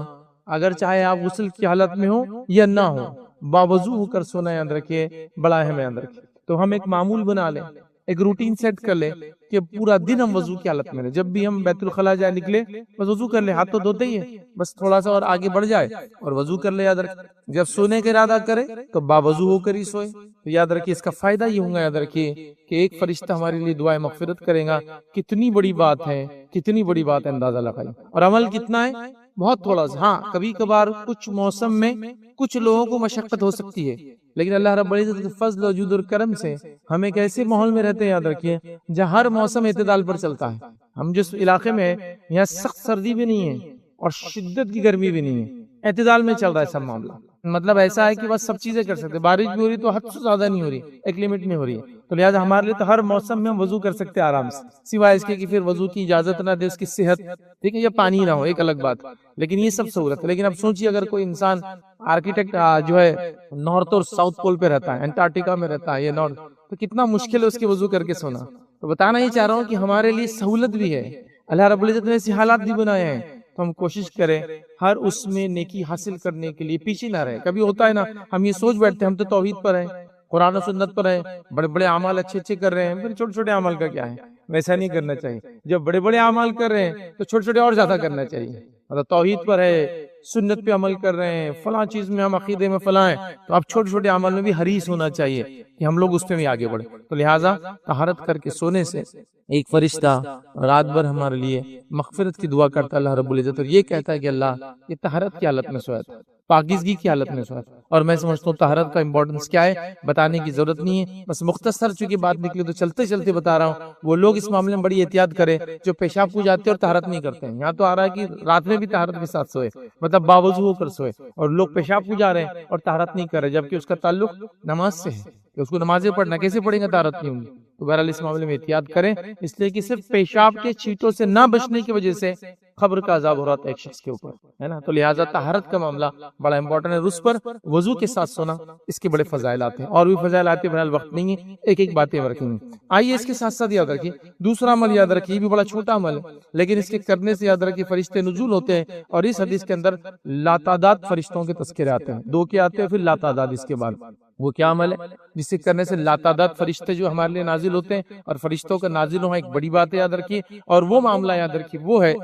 اگر چاہے آپ غسل کی حالت میں ہو یا نہ ہو، باوضو ہو کر سونا، یاد رکھیے، بڑا اہم ہے، یاد رکھیے۔ تو ہم ایک معمول بنا لیں، ایک روٹین سیٹ کر لیں کہ پورا دن ہم وضو کی حالت میں رہیں، جب بھی ہم بیت الخلاء جائے نکلے بس وضو کر لیں، ہاتھ تو دھوتے ہی ہے، بس تھوڑا سا اور آگے بڑھ جائے اور وضو کر لے، یاد رکھیں۔ جب سونے کا ارادہ کرے تو باوضو ہو کر ہی سوئے۔ تو یاد رکھیے، اس کا فائدہ یہ ہوگا، یاد رکھیے، کہ ایک فرشتہ ہمارے لیے دعائیں مغفرت کرے گا۔ کتنی بڑی بات ہے، کتنی بڑی بات ہے، اندازہ لگائیں۔ اور عمل کتنا ہے؟ بہت تھوڑا سا۔ ہاں، کبھی کبھار کچھ موسم میں کچھ لوگوں کو مشقت ہو سکتی ہے، لیکن اللہ رب العزت کے فضل و جود اور کرم سے ہم ایک ایسے ماحول میں رہتے ہیں، یاد رکھیے، جہاں ہر موسم اعتدال پر چلتا ہے۔ ہم جس علاقے میں ہیں یہاں سخت سردی بھی نہیں ہے اور شدت کی گرمی بھی نہیں ہے، اعتدال میں چل رہا ہے سب معاملہ۔ مطلب ایسا ہے کہ بس سب چیزیں کر سکتے، بارش بھی ہو رہی تو حد سے زیادہ نہیں ہو رہی، ایک لمٹ میں ہو رہی ہے، تو لہٰذا ہمارے لیے تو ہر موسم میں ہم وضو کر سکتے ہیں آرام سے، سوائے اس کے کہ پھر وضو کی اجازت نہ دے اس کی صحت، ٹھیک ہے، یا پانی نہ ہو، ایک الگ بات، لیکن یہ سب سہولت ہے۔ لیکن اب سوچیے، اگر کوئی انسان آرکیٹیکٹ جو ہے نارتھ اور ساؤتھ پول پہ رہتا ہے، انٹارکٹیکا میں رہتا ہے یا نارتھ، تو کتنا مشکل ہے اس کے وضو کر کے سونا. تو بتانا ہی چاہ رہا ہوں کہ ہمارے لیے سہولت بھی ہے, اللہ رب العزت نے ایسے حالات بھی بنائے ہیں, تو ہم کوشش کریں ہر اس میں نیکی حاصل کرنے کے لیے پیچھے نہ رہے. کبھی ہوتا ہے نا, ہم یہ سوچ بیٹھتے ہیں ہم تو توحید پر ہیں, قرآن و سنت پر ہیں, بڑے بڑے اعمال اچھے اچھے کر رہے ہیں, پھر چھوٹے چھوٹے اعمال کا کیا ہے؟ ویسا نہیں کرنا چاہیے. جب بڑے بڑے اعمال کر رہے ہیں تو چھوٹے چھوٹے اور زیادہ کرنا چاہیے. مطلب توحید پر ہے, سنت پہ عمل کر رہے ہیں, فلاں چیز میں ہم عقیدے میں فلاں ہیں, تو اب چھوٹے چھوٹے عمل میں بھی حریص ہونا چاہیے کہ ہم لوگ اس میں بھی آگے بڑھیں. تو لہٰذا طہارت کر کے سونے سے ایک فرشتہ رات بھر ہمارے لیے مغفرت کی دعا کرتا ہے اللہ رب العزت, اور یہ کہتا ہے کہ اللہ یہ طہارت کی حالت میں سویا تھا, پاکیزگی کی حالت میں سویا تھا. اور میں سمجھتا ہوں طہارت کا امپورٹنس کیا ہے بتانے کی ضرورت نہیں ہے, بس مختصر چونکہ بات نکلی تو چلتے چلتے بتا رہا ہوں. وہ لوگ اس معاملے میں بڑی احتیاط کریں جو پیشاب کو جاتے ہیں اور طہارت نہیں کرتے ہیں. یہاں تو آ رہا ہے کہ رات میں بھی طہارت کے ساتھ سوئے, مطلب باوضو ہو کر سوئے, اور لوگ پیشاب کو جا رہے ہیں اور طہارت نہیں کر رہے, جبکہ اس کا تعلق نماز سے ہے کہ اس کو نمازیں پڑھنا, کیسے پڑھیں گے طہارت نہیں ہوگی. تو بہرحال اس معاملے میں احتیاط کریں, اس لیے کہ صرف پیشاب کے چھینٹوں سے نہ بچنے کی وجہ سے قبر کا عذاب ہو رہا تھا ایک شخص کے اوپر, ہے نا. تو لہٰذا طہارت کا معاملہ بڑا امپورٹنٹ ہے. اس پر وضو کے ساتھ سونا, اس کے بڑے فضائل آتے ہیں, اور بھی فضائل آتے ہیں, بہرحال وقت نہیں ہے, ایک ایک باتیں رکھیں گے. آئیے اس کے ساتھ ساتھ یاد رکھیے دوسرا عمل یاد رکھیے, یہ بھی بڑا چھوٹا عمل ہے, لیکن اس کے کرنے سے یاد رکھیے فرشتے نزول ہوتے ہیں, اور اس حدیث کے اندر لاتعداد فرشتوں کے تذکرے آتے ہیں, 2 کے آتے ہیں پھر لاتعداد اس کے بعد. وہ کیا عمل ہے جس سے کرنے سے لاتعداد فرشتے جو ہمارے لیے نازل ہوتے ہیں, اور فرشتوں کا نازل ہونا ایک بڑی بات ہے یاد رکھیے. اور وہ معاملہ یاد رکھیے وہ ہے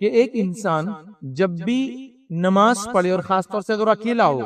کہ ایک انسان جب بھی نماز پڑھے, اور خاص طور سے اگر اکیلا ہو,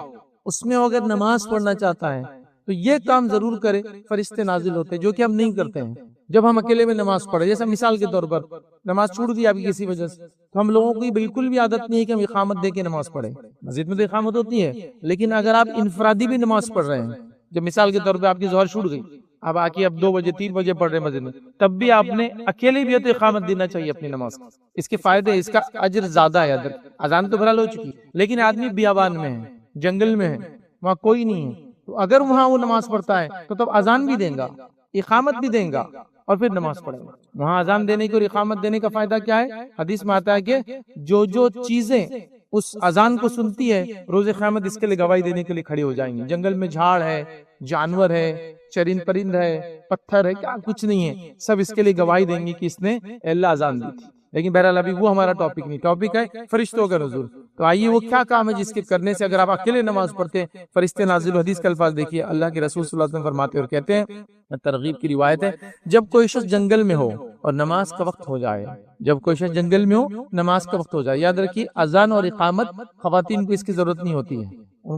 اس میں اگر نماز پڑھنا چاہتا ہے تو یہ کام ضرور کرے, فرشتے نازل ہوتے ہیں, جو کہ ہم نہیں کرتے ہیں. جب ہم اکیلے میں نماز پڑھے, جیسا مثال کے طور پر نماز چھوڑ دی آپ کی کسی وجہ سے, تو ہم لوگوں کی بالکل بھی عادت نہیں ہے کہ ہم اقامت دے کے نماز پڑھیں. مسجد میں تو اقامت ہوتی ہے, لیکن اگر آپ انفرادی بھی نماز پڑھ رہے ہیں, جب مثال کے طور پہ آپ کی ظہر چھوٹ گئی, اب آکے اب 2 بجے 3 بجے پڑھ رہے ہیں مسجد میں, تب بھی آپ نے اکیلے بھی تو اقامت دینا چاہیے اپنی نماز. اس کے فائدے, اس کا اجر زیادہ ہے. اذان تو بہرحال ہو چکی, لیکن آدمی بیابان میں ہے, جنگل میں ہے, وہاں کوئی نہیں ہے, تو اگر وہاں وہ نماز پڑھتا ہے تو تب اذان بھی دیں گا, اقامت بھی دیں گا, اور پھر نماز پڑھے گا. وہاں اذان دینے کی اور اقامت دینے کا فائدہ کیا ہے؟ حدیث میں آتا ہے کہ جو چیزیں اس اذان کو سنتی ہے, روز قیامت اس کے لیے گواہی دینے کے لیے کھڑی ہو جائیں گی. جنگل میں جھاڑ ہے, جانور ہے, چرند پرند ہے, پتھر ہے, کیا کچھ نہیں ہے, سب اس کے لیے گواہی دیں گے کہ اس نے اللہ اذان دی تھی. لیکن بہرحال ابھی وہ ہمارا ٹاپک نہیں, ٹاپک ہے فرشتوں کا نزول. تو آئیے وہ کیا کام ہے جس کے کرنے سے اگر آپ اکیلے نماز پڑھتے ہیں فرشتے نازل. حدیث کا الفاظ دیکھیے, اللہ کے رسول صلی اللہ علیہ وسلم فرماتے اور کہتے ہیں, ترغیب کی روایت ہے, جب کوئی شخص جنگل میں ہو اور نماز کا وقت ہو جائے, جب کوئی شخص جنگل میں ہو نماز کا وقت ہو جائے, یاد رکھیے اذان اور اقامت خواتین کو اس کی ضرورت نہیں ہوتی ہے,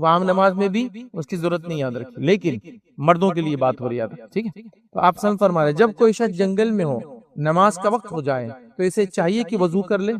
عام نماز میں بھی اس کی ضرورت نہیں, یاد رکھیے, لیکن مردوں کے لیے بات ہو رہی ہے, ٹھیک ہے. تو آپ سن فرما رہے, جب کوئی شخص جنگل میں ہو نماز کا وقت ہو جائے تو اسے چاہیے کہ وضو کر لے,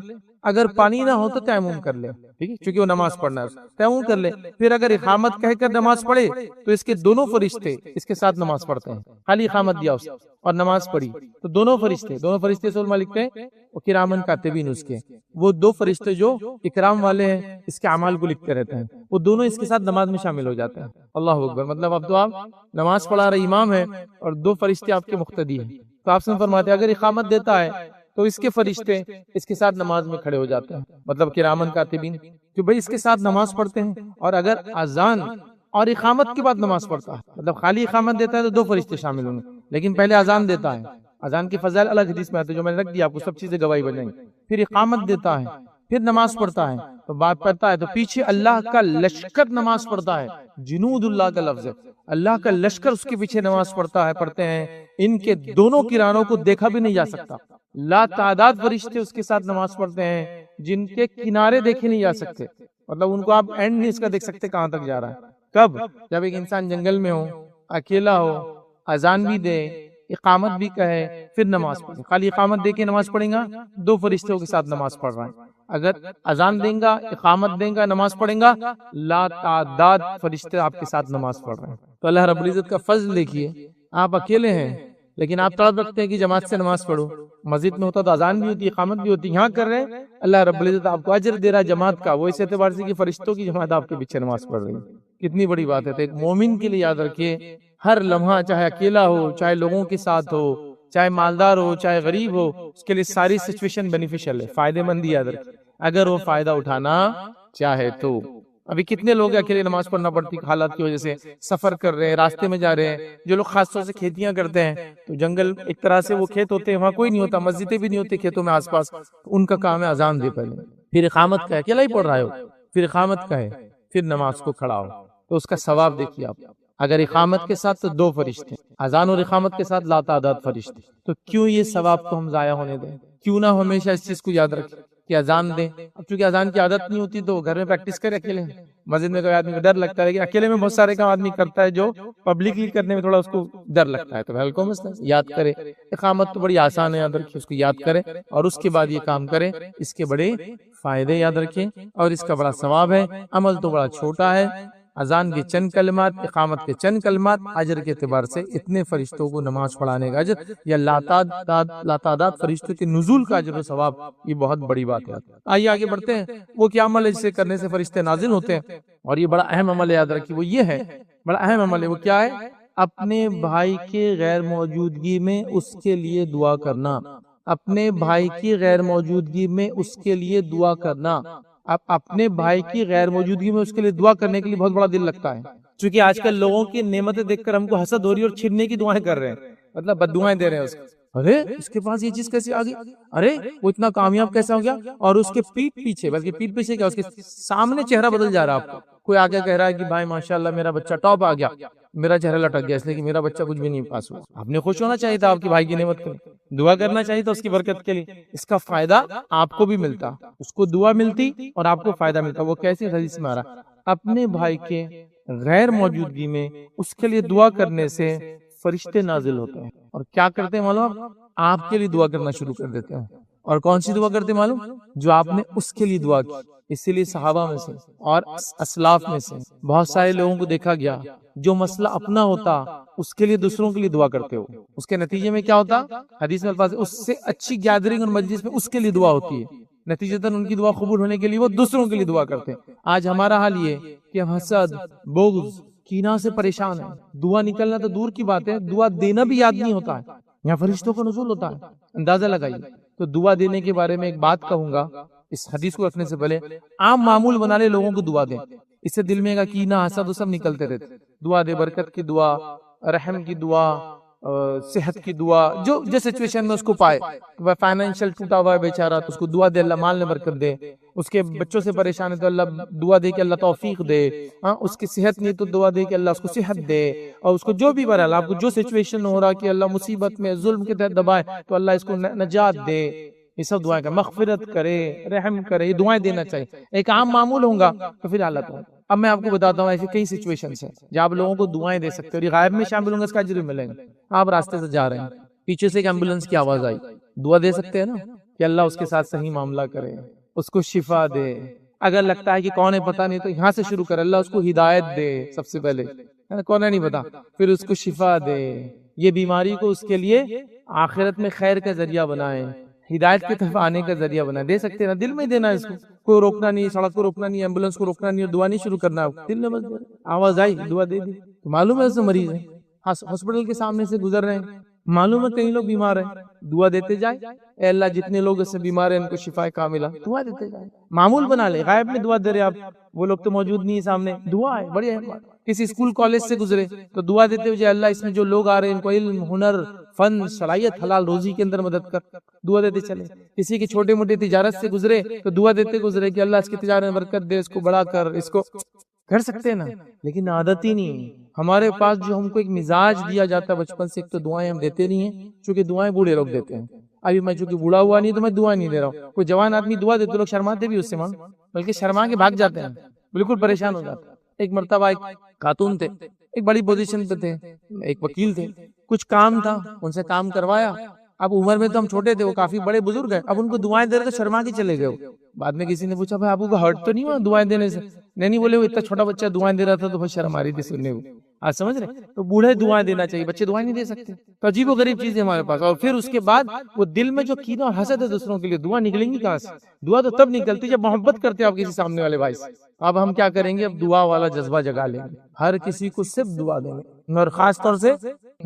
اگر پانی نہ ہو تو تیمم کر لے, ٹھیک ہے, چونکہ وہ نماز پڑھنا ہے, تیمم کر لے. پھر اگر اقامت کہہ کر نماز پڑھے تو اس کے دونوں فرشتے اس کے ساتھ نماز پڑھتے ہیں. خالی اقامت دیا اس اور نماز پڑھی تو دونوں فرشتے سے علماء لکھتے ہیں وہ کرامن کاتبین, اس کے وہ 2 فرشتے جو اکرام والے ہیں اس کے اعمال کو لکھتے رہتے ہیں, وہ دونوں اس کے ساتھ نماز میں شامل ہو جاتے ہیں. اللہ اکبر. مطلب اب تو آپ نماز پڑھا رہے امام ہیں اور 2 فرشتے آپ کے مقتدی ہیں. تو آپ سے فرماتے ہیں اگر اقامت دیتا ہے تو اس کے فرشتے اس کے ساتھ نماز میں کھڑے ہو جاتے ہیں, مطلب کرامن کاتبین, کہ بھئی اس کے ساتھ نماز پڑھتے ہیں. اور اگر اذان اور اقامت کے بعد نماز پڑھتا ہے, مطلب خالی اقامت دیتا ہے تو 2 فرشتے شامل ہوں گے, لیکن پہلے اذان دیتا ہے, اذان کی فضائل الگ حدیث میں آتے ہیں جو میں نے رکھ دیا آپ کو, سب چیزیں گواہی بن جائیں گی. پھر اقامت دیتا ہے, پھر نماز پڑھتا ہے, تو بات پڑھتا ہے تو پیچھے اللہ کا لشکر نماز پڑھتا ہے. جنود اللہ کا لفظ ہے, اللہ کا لشکر اس کے پیچھے نماز پڑھتے ہیں. ان کے دونوں کناروں کو دیکھا بھی نہیں جا سکتا. لا تعداد فرشتے اس کے ساتھ نماز پڑھتے ہیں جن کے کنارے دیکھے نہیں جا سکتے, مطلب ان کو آپ اینڈ نہیں اس کا دیکھ سکتے کہاں تک جا رہا ہے. کب؟ جب ایک انسان جنگل میں ہو, اکیلا ہو, اذان بھی دے, اقامت بھی کہے, پھر نماز پڑھے. خالی اقامت دے کے نماز پڑھیں گا, 2 فرشتوں کے ساتھ نماز پڑھ رہا ہے. اگر اذان دیں گا, اقامت دیں گا, نماز پڑھیں گا, لا تعداد فرشتے آپ کے ساتھ نماز پڑھ رہے ہیں. تو اللہ رب العزت کا فضل دیکھیے, آپ اکیلے ہیں لیکن آپ طلب رکھتے ہیں کہ جماعت سے نماز پڑھو. مسجد میں ہوتا تو اذان بھی ہوتی, اقامت بھی ہوتی, یہاں کر رہے ہیں, اللہ رب العزت آپ کو اجر دے رہا جماعت کا, وہ اس اعتبار سے کہ فرشتوں کی جماعت آپ کے پیچھے نماز پڑھ رہی ہے. کتنی بڑی بات ہے. تو ایک مومن کے لیے یاد رکھیے ہر لمحہ, چاہے اکیلا ہو, چاہے لوگوں کے ساتھ ہو, چاہے مالدار ہو, چاہے غریب ہو, اس کے لیے ساری سچویشن بینیفیشل ہے, فائدے مند. یاد رکھیے اگر وہ فائدہ اٹھانا چاہے تو. ابھی کتنے لوگ اکیلے نماز پڑھنا پڑتی حالات کی وجہ سے، سفر کر رہے ہیں، راستے میں جا رہے ہیں، جو لوگ خاص طور سے کھیتیاں کرتے ہیں تو جنگل ایک طرح سے وہ کھیت ہوتے ہیں، وہاں کوئی نہیں ہوتا، مسجدیں بھی نہیں ہوتی کھیتوں میں آس پاس، ان کا کام ہے اذان دے پہلے، پھر اقامت کا ہے، اکیلا ہی پڑھ رہا ہو، پھر اقامت کا ہے، پھر نماز کو کھڑا ہو، تو اس کا ثواب دیکھیے آپ، اگر اقامت کے ساتھ تو 2 فرشتے، اذان اور اقامت کے ساتھ لاتعداد فرشتے، تو کیوں یہ ثواب کو ہم ضائع ہونے دیں؟ کیوں نہ ہمیشہ اس چیز کو یاد رکھیں کہ اذان دیں. اب چونکہ اذان کی عادت نہیں ہوتی تو گھر میں پریکٹس کرے اکیلے، مسجد میں کوئی آدمی کو ڈر لگتا ہے، لیکن اکیلے میں بہت سارے کام آدمی کرتا ہے جو پبلکلی کرنے میں تھوڑا اس کو ڈر لگتا ہے، تو بھائی کوئی مسئلہ نہیں، یاد کرے. اقامت تو بڑی آسان ہے، یاد رکھیں، اس کو یاد کرے اور اس کے بعد یہ کام کرے، اس کے بڑے فائدے یاد رکھیں اور اس کا بڑا ثواب ہے. عمل تو بڑا چھوٹا ہے، اذان کے چند کلمات، اقامت کے چند کلمات، اجر کے اعتبار سے اتنے فرشتوں کو نماز پڑھانے کا اجر یا لاتعداد فرشتوں کے نزول کا اجر و ثواب، یہ بہت بڑی بات ہے. آئیے آگے بڑھتے ہیں. وہ کیا عمل ہے جسے کرنے سے فرشتے نازل ہوتے ہیں؟ اور یہ بڑا اہم عمل ہے، یاد رکھیے، وہ یہ ہے، بڑا اہم عمل ہے. وہ کیا ہے؟ اپنے بھائی کے غیر موجودگی میں اس کے لیے دعا کرنا. اپنے بھائی کی غیر موجودگی میں اس کے لیے دعا کرنا. اب اپنے بھائی کی غیر موجودگی میں اس کے لیے دعا کرنے کے لیے بہت بڑا دل لگتا ہے، چونکہ آج کل لوگوں کی نعمتیں دیکھ کر ہم کو حسد ہو رہی ہے اور چھیننے کی دعائیں کر رہے ہیں، مطلب بد دعائیں دے رہے ہیں اس کو. ارے اس کے پاس یہ چیز کیسے آ گئی، ارے وہ اتنا کامیاب کیسا ہو گیا، اور اس کے پیٹ پیچھے، بلکہ پیٹ پیچھے کیا، اس کے سامنے چہرہ بدل جا رہا ہے. آپ کو کوئی آگے کہہ رہا ہے کہ بھائی ماشاءاللہ میرا بچہ ٹاپ آ گیا، میرا چہرہ لٹک گیا اس لیے کہ میرا بچہ کچھ بھی نہیں پاس ہوا. آپ نے خوش ہونا چاہیے تھا آپ کے بھائی کی نعمت کے لیے، دعا کرنا چاہیے تھا اس کی برکت کے لیے. اس کا فائدہ آپ کو بھی ملتا، اس کو دعا ملتی اور آپ کو فائدہ ملتا. وہ کیسے؟ حدیث میں آ رہا، اپنے بھائی کے غیر موجودگی میں اس کے لیے دعا کرنے سے فرشتے نازل ہوتے ہیں اور کیا کرتے ہیں معلوم؟ آپ کے لیے دعا کرنا شروع کر دیتے ہیں. اور کون سی دعا کرتے ہیں معلوم؟ جو آپ نے اس کے لیے دعا کی. اسی لیے صحابہ میں سے اور اسلاف میں سے بہت سارے لوگوں کو دیکھا گیا جو مسئلہ اپنا ہوتا اس کے لیے دوسروں کے لیے دعا کرتے ہو، اس کے نتیجے میں کیا ہوتا؟ حدیث میں الفاظ اس سے اچھی گیدرنگ اور مجلس میں اس کے لیے دعا ہوتی ہے، نتیجتاً ان کی دعا قبول ہونے کے لیے وہ دوسروں کے لیے دعا کرتے ہیں. آج ہمارا حال یہ کہ ہم حسد، بغض، کینہ سے پریشان ہیں. دعا نکلنا تو دور کی بات ہے، دعا دینا بھی یاد نہیں ہوتا ہے. یہاں فرشتوں کا نزول ہوتا ہے، اندازہ لگائیے. تو دعا دینے کے بارے میں ایک بات کہوں گا، اس حدیث کو رکھنے سے پہلے عام معمول بنا لے لوگوں کو دعا دیں. اس سے دل میں کا کینہ، حسد، وہ سب نکلتے رہتے. دعا دے، برکت کی دعا، رحم کی دعا، صحت کی دعا، جو سچویشن میں اس کو پائے. فائنینشل ٹوٹا ہوا ہے بیچارہ تو اس کو دعا دے اللہ مال میں برکت دے. اس کے بچوں سے پریشان ہے تو اللہ دعا دے کہ اللہ توفیق دے. اس کی صحت نہیں تو دعا دے کہ اللہ اس کو صحت دے. اور اس کو جو بھی برحال آپ کو جو سچویشن ہو رہا کہ اللہ مصیبت میں ظلم کے تحت دبائے تو اللہ اس کو نجات دے. یہ سب دعائیں کا مغفرت کرے، رحم کرے، یہ دعائیں دینا چاہیے. ایک عام معمول ہوں گا تو پھر حالت ہوں. اب میں آپ کو بتاتا ہوں ایسی کئی سچویشنز ہیں جہاں آپ لوگوں کو دعائیں دے سکتے ہیں اور یہ غائب میں شامل ہوں گے، اس کا اجر بھی ملے گا. آپ راستے سے جا رہے ہیں، پیچھے سے ایک ایمبولینس کی آواز آئی، دعا دے سکتے ہیں نا کہ اللہ اس کے ساتھ صحیح معاملہ کرے، اس کو شفا دے. اگر لگتا ہے کہ کون ہے پتہ نہیں تو یہاں سے شروع کر، اللہ اس کو ہدایت دے. سب سے پہلے کون ہے نہیں پتا، پھر اس کو شفا دے. یہ بیماری کو اس کے لیے آخرت میں خیر کا ذریعہ بنائے، ہدایت کی طرف آنے کا ذریعہ بنا. دے سکتے ہیں نا، دل میں دینا. اس کو کوئی روکنا نہیں، سڑک کو روکنا نہیں، ایمبولینس کو روکنا نہیں، اور دعا نہیں شروع کرنا، دل میں بس آواز آئی دعا دے دی. معلوم ہے اس میں مریض ہے، ہاسپٹل کے سامنے سے گزر رہے ہیں، معلوم ہے کئی لوگ بیمار ہیں، دعا دیتے جائے، اے اللہ جتنے لوگ اس سے بیمار ہیں ان کو شفا کاملہ، دعا دیتے جائے. معمول بنا لے، غائب میں دعا دے رہے آپ، وہ لوگ تو موجود نہیں سامنے، دعا ہے بڑی اہم بات. کسی اسکول کالج سے گزرے تو دعا دیتے ہوئے اللہ اس میں جو لوگ آ رہے ہیں ان کو علم، ہنر، فن، صلاحیت، حلال روزی کے اندر مدد کر، دعا دیتے چلے. کسی کی چھوٹے موٹے تجارت سے گزرے تو دعا دیتے گزرے کہ اللہ اس کی تجارت میں برکت دے، اس کو بڑا کر. اس کو کر سکتے ہیں نا، لیکن عادت ہی نہیں ہے ہمارے پاس. جو ہم کو ایک مزاج دیا جاتا ہے بچپن سے، ایک تو دعائیں ہم دیتے نہیں ہیں، چونکہ دعائیں بوڑھے لوگ دیتے ہیں. ابھی میں چونکہ بوڑھا ہوا نہیں تو میں دعا نہیں دے رہا ہوں. کوئی جوان آدمی دعا دیتے لوگ شرماتے بھی اس سے، بلکہ شرما کے بھاگ جاتے ہیں، بالکل پریشان ہو جاتے ہیں. ایک مرتبہ ایک خاتون تھے، ایک بڑی پوزیشن پہ تھے، ایک وکیل تھے. کچھ کام تھا، ان سے کام کروایا. اب عمر میں تو ہم چھوٹے تھے، وہ کافی بڑے بزرگ ہیں. اب ان کو دعائیں دے رہے تو شرما کے چلے گئے. بعد میں کسی نے پوچھا بھائی آپ کو ہرٹ تو نہیں ہوا دعائیں دینے سے؟ نہیں بولے وہ اتنا چھوٹا بچہ دعائیں دے رہا تھا تو بہت شرم آ رہی تھی سننے کو. آج سمجھ رہے؟ تو بوڑھے دعائیں دینا چاہیے، بچے دعائیں نہیں دے سکتے. تو عجیب و غریب چیز ہے ہمارے پاس. اور پھر اس کے بعد وہ دل میں جو کینہ اور حسد ہے دوسروں کے لیے، دعا نکلیں گی کہاں سے؟ دعا تو تب نکلتی جب محبت کرتے آپ کسی سامنے والے بھائی سے. اب ہم کیا کریں گے؟ اب دعا والا جذبہ جگا لیں گے، ہر کسی کو صرف دعا دیں گے، اور خاص طور سے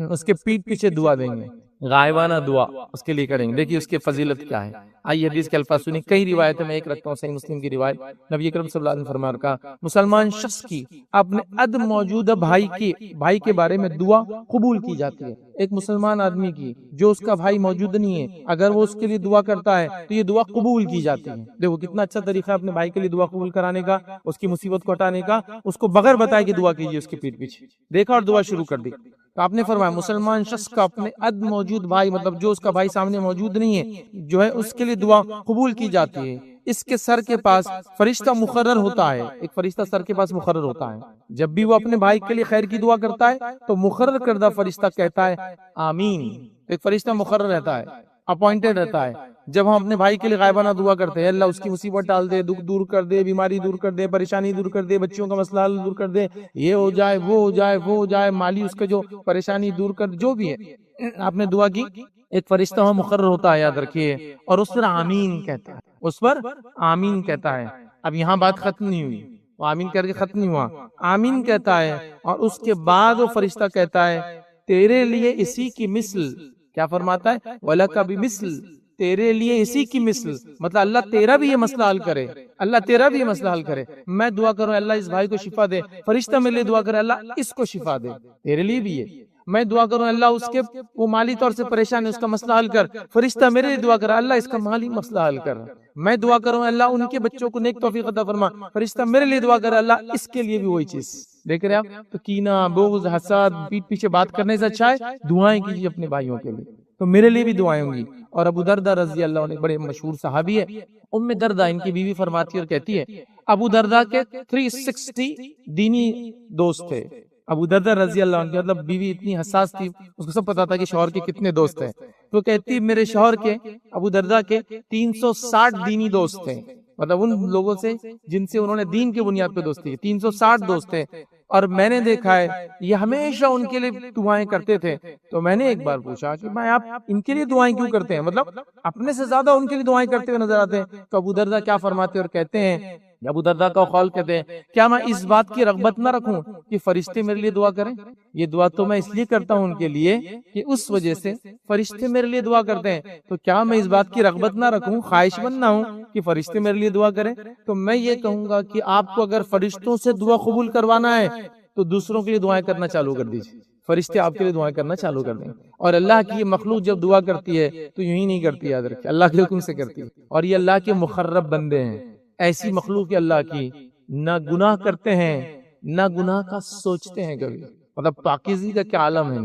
اس کے پیٹ پیچھے دعا دیں گے. غائبانہ دعا اس کے لیے کریں گے. دیکھیے اس کی فضیلت کیا ہے. آئیے حدیث کے الفاظ سنیں، کئی روایتیں میں ایک رکھتا ہوں، صحیح مسلم کی روایت، نبی اکرم صلی اللہ علیہ وسلم فرمایا کہا مسلمان شخص کی اپنے عدم موجودہ بھائی کے بارے میں دعا قبول کی جاتی ہے۔ ایک مسلمان آدمی کی جو اس کا بھائی موجود نہیں ہے، اگر وہ اس کے لیے دعا کرتا ہے تو یہ دعا قبول کی جاتی ہے۔ دیکھو کتنا اچھا طریقہ ہے اپنے بھائی کے لیے دعا قبول کرانے کا، اس کی مصیبت کو ہٹانے کا، اس کو بغیر بتائے کہ دعا کیجیے اس کے پیٹ پیچھے، دیکھا اور دعا شروع کر دی۔ تو آپ نے فرمایا مسلمان شخص کا اپنے عدم موجود بھائی، مطلب جو اس کا بھائی سامنے موجود نہیں ہے، جو ہے اس کے لیے دعا قبول کی جاتی ہے۔ اس کے سر کے پاس فرشتہ مقرر ہوتا ہے، ایک فرشتہ سر کے پاس مقرر ہوتا ہے، جب بھی وہ اپنے بھائی کے لیے خیر کی دعا کرتا ہے تو مقرر کردہ فرشتہ کہتا ہے آمین۔ ایک فرشتہ مقرر رہتا ہے، اپوائنٹڈ رہتا ہے۔ جب ہم اپنے بھائی کے لیے غائبانہ دعا کرتے ہیں، اللہ اس کی مصیبت ٹال دے، دکھ دور کر دے، بیماری دور کر دے، پریشانی دور کر دے، بچوں کا مسئلہ حل دور کر دے، یہ ہو جائے وہ ہو جائے وہ ہو جائے، مالی اس کا جو پریشانی دور کر، جو بھی ہے آپ نے دعا کی، ایک فرشتہ وہاں مقرر ہوتا ہے، یاد رکھیے، اور اس پر آمین کہتا ہے، اس پر آمین کہتا ہے۔ اب یہاں بات ختم نہیں ہوئی، وہ آمین کر کے ختم نہیں ہوا، آمین کہتا ہے اور اس کے بعد وہ فرشتہ کہتا ہے تیرے لیے اسی کی مثل، کیا فرماتا ہے وَلَكَ بِمِثْل، تیرے لیے اسی کی مثل، مطلب اللہ تیرا بھی یہ مسئلہ حل کرے، اللہ تیرا بھی یہ مسئلہ حل کرے۔ میں دعا کروں اللہ اس بھائی کو شفا دے، فرشتہ میرے لیے دعا کرے اللہ اس کو شفا دے، تیرے لیے بھی ہے۔ میں دعا کروں اللہ اس کے وہ مالی طور سے پریشان ہے، اس کا مسئلہ حل کر، فرشتہ میرے لیے دعا کرے اللہ اس کا مالی مسئلہ حل کر۔ میں دعا کروں اللہ ان کے بچوں کو نیک توفیق عطا فرما، فرشتہ میرے لیے دعا کرے اللہ اس کے لیے بھی وہی چیز۔ دیکھ رہے آپ، تو کینہ، بغض، حسد، پیٹ پیچھے بات کرنے سے اچھا ہے دعائیں کیجیے اپنے بھائیوں کے لیے، تو میرے لیے بھی دعائیں ہوں گی۔ اور ابو دردہ رضی اللہ عنہ بڑے مشہور صحابی ہے، ام دردہ ان کی بیوی فرماتی اور کہتی ہے ابو دردہ کے 360 دینی دوست تھے۔ ابو دردہ رضی اللہ عنہ کی مطلب بیوی اتنی حساس تھی، اس کو سب پتا تھا کہ شوہر کے کتنے دوست ہیں، تو کہتی میرے شوہر کے، ابو دردہ کے 360 دینی دوست تھے، مطلب ان لوگوں سے جن سے انہوں نے دین کے بنیاد پہ دوستی کی، 360 دوست تھے، اور میں نے دیکھا ہے یہ ہمیشہ ان کے لیے دعائیں کرتے تھے۔ تو میں نے ایک بار پوچھا کہ بھائی آپ ان کے لیے دعائیں کیوں کرتے ہیں، مطلب اپنے سے زیادہ ان کے لیے دعائیں کرتے ہوئے نظر آتے ہیں۔ تو ابو دردہ کیا فرماتے اور کہتے ہیں، ابو دردہ کا قول کہتے ہیں کیا میں اس بات کی رغبت نہ رکھوں کہ فرشتے میرے لیے دعا کریں؟ یہ دعا تو میں اس لیے کرتا ہوں ان کے لیے کہ اس وجہ سے فرشتے میرے لیے دعا کرتے ہیں، تو کیا میں اس بات کی رغبت نہ رکھوں، خواہش مند نہ ہوں کہ فرشتے میرے لیے دعا کریں؟ تو میں یہ کہوں گا کہ آپ کو اگر فرشتوں سے دعا قبول کروانا ہے تو دوسروں کے لیے دعائیں کرنا چالو کر دیجیے، فرشتے آپ کے لیے دعائیں کرنا چالو کر دیں۔ اور اللہ کی یہ مخلوق جب دعا کرتی ہے تو یوں ہی نہیں کرتی، یاد رکھیں اللہ کے حکم سے کرتی ہے، اور یہ اللہ کے مقرب بندے ہیں، ایسی مخلوق اللہ کی نہ گناہ کرتے ہیں نہ گناہ کا سوچتے ہیں کبھی، مطلب پاکیزگی کا کیا عالم ہے۔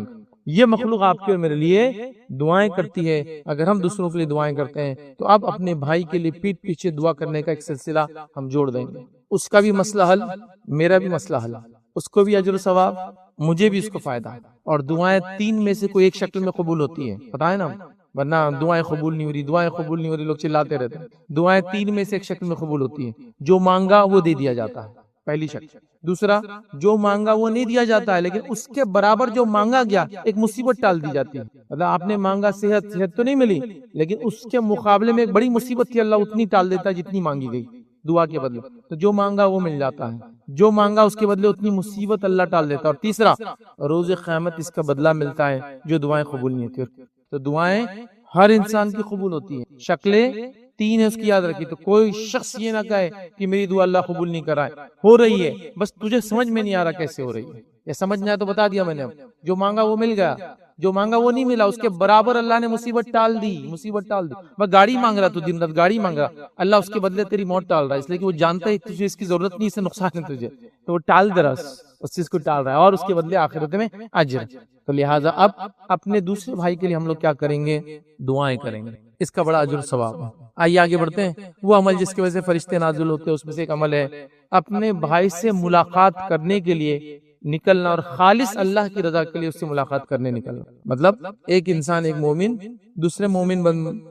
یہ مخلوق آپ کے اور میرے لیے دعائیں کرتی ہے۔ اگر ہم دوسروں کے لیے دعائیں کرتے ہیں تو اب اپنے بھائی کے لیے پیٹ پیچھے دعا کرنے کا ایک سلسلہ ہم جوڑ دیں گے، اس کا بھی مسئلہ حل، میرا بھی مسئلہ حل، اس کو بھی اجر و ثواب، مجھے بھی اس کو فائدہ۔ اور دعائیں 3 میں سے کوئی ایک شکل میں قبول ہوتی ہے، پتہ ہے نا، ورنہ دعائیں قبول نہیں ہو رہی، دعائیں قبول نہیں ہو رہی، لوگ چلاتے رہتے ہیں۔ دعائیں 3 میں سے ایک شکل میں قبول ہوتی ہیں، جو مانگا وہ دے دیا جاتا ہے، پہلی شکل۔ دوسرا، جو مانگا وہ نہیں دیا جاتا ہے لیکن اس کے برابر جو مانگا گیا ایک مصیبت ٹال دی جاتی ہے، مطلب آپ نے مانگا صحت تو نہیں ملی لیکن اس کے مقابلے میں ایک بڑی مصیبت تھی، اللہ اتنی ٹال دیتا ہے جتنی مانگی گئی دعا کے بدلے، تو جو مانگا وہ مل جاتا ہے، جو مانگا اس کے بدلے اتنی مصیبت اللہ ٹال دیتا ہے۔ اور تیسرا، روز قیامت اس کا بدلہ ملتا ہے جو دعائیں قبول نہیں ہوتی۔ تو دعائیں ہر انسان کی قبول ہوتی ہیں، شکلیں 3 ہیں اس کی یاد رکھی، تو کوئی شخص یہ نہ کہے کہ میری دعا اللہ قبول نہیں کر رہا ہے، ہو رہی ہے، بس تجھے سمجھ میں نہیں آ رہا کیسے ہو رہی ہے، یا سمجھ نہیں آیا تو بتا دیا میں نے، جو مانگا وہ مل گیا، جو مانگا وہ نہیں ملا اس کے برابر اللہ نے مصیبت ٹال دی، مصیبت ٹال دی۔ بس گاڑی مانگ رہا تو دن رات گاڑی مانگ رہا، اللہ اس کے بدلے تیری موت ٹال رہا ہے، اس لیے کہ وہ جانتا ہے تجھے اس کی ضرورت نہیں، اسے نقصان ہے تجھے، تو وہ ٹال دے رہا اس چیز کو ٹال رہا ہے، اور اس کے بدلے آخرت میں اجر۔ تو لہٰذا اب اپنے دوسرے بھائی کے لیے ہم لوگ کیا کریں گے، دعائیں کریں گے، اس کا بڑا اجر ثواب ہے۔ آئیے آگے بڑھتے ہیں۔ وہ عمل جس کی وجہ سے فرشتے نازل ہوتے ہیں اس میں سے ایک عمل ہے اپنے بھائی سے ملاقات کرنے کے لیے نکلنا، اور خالص اللہ کی رضا کے لیے اس سے ملاقات کرنے نکلنا۔ مطلب ایک انسان، ایک مومن دوسرے مومن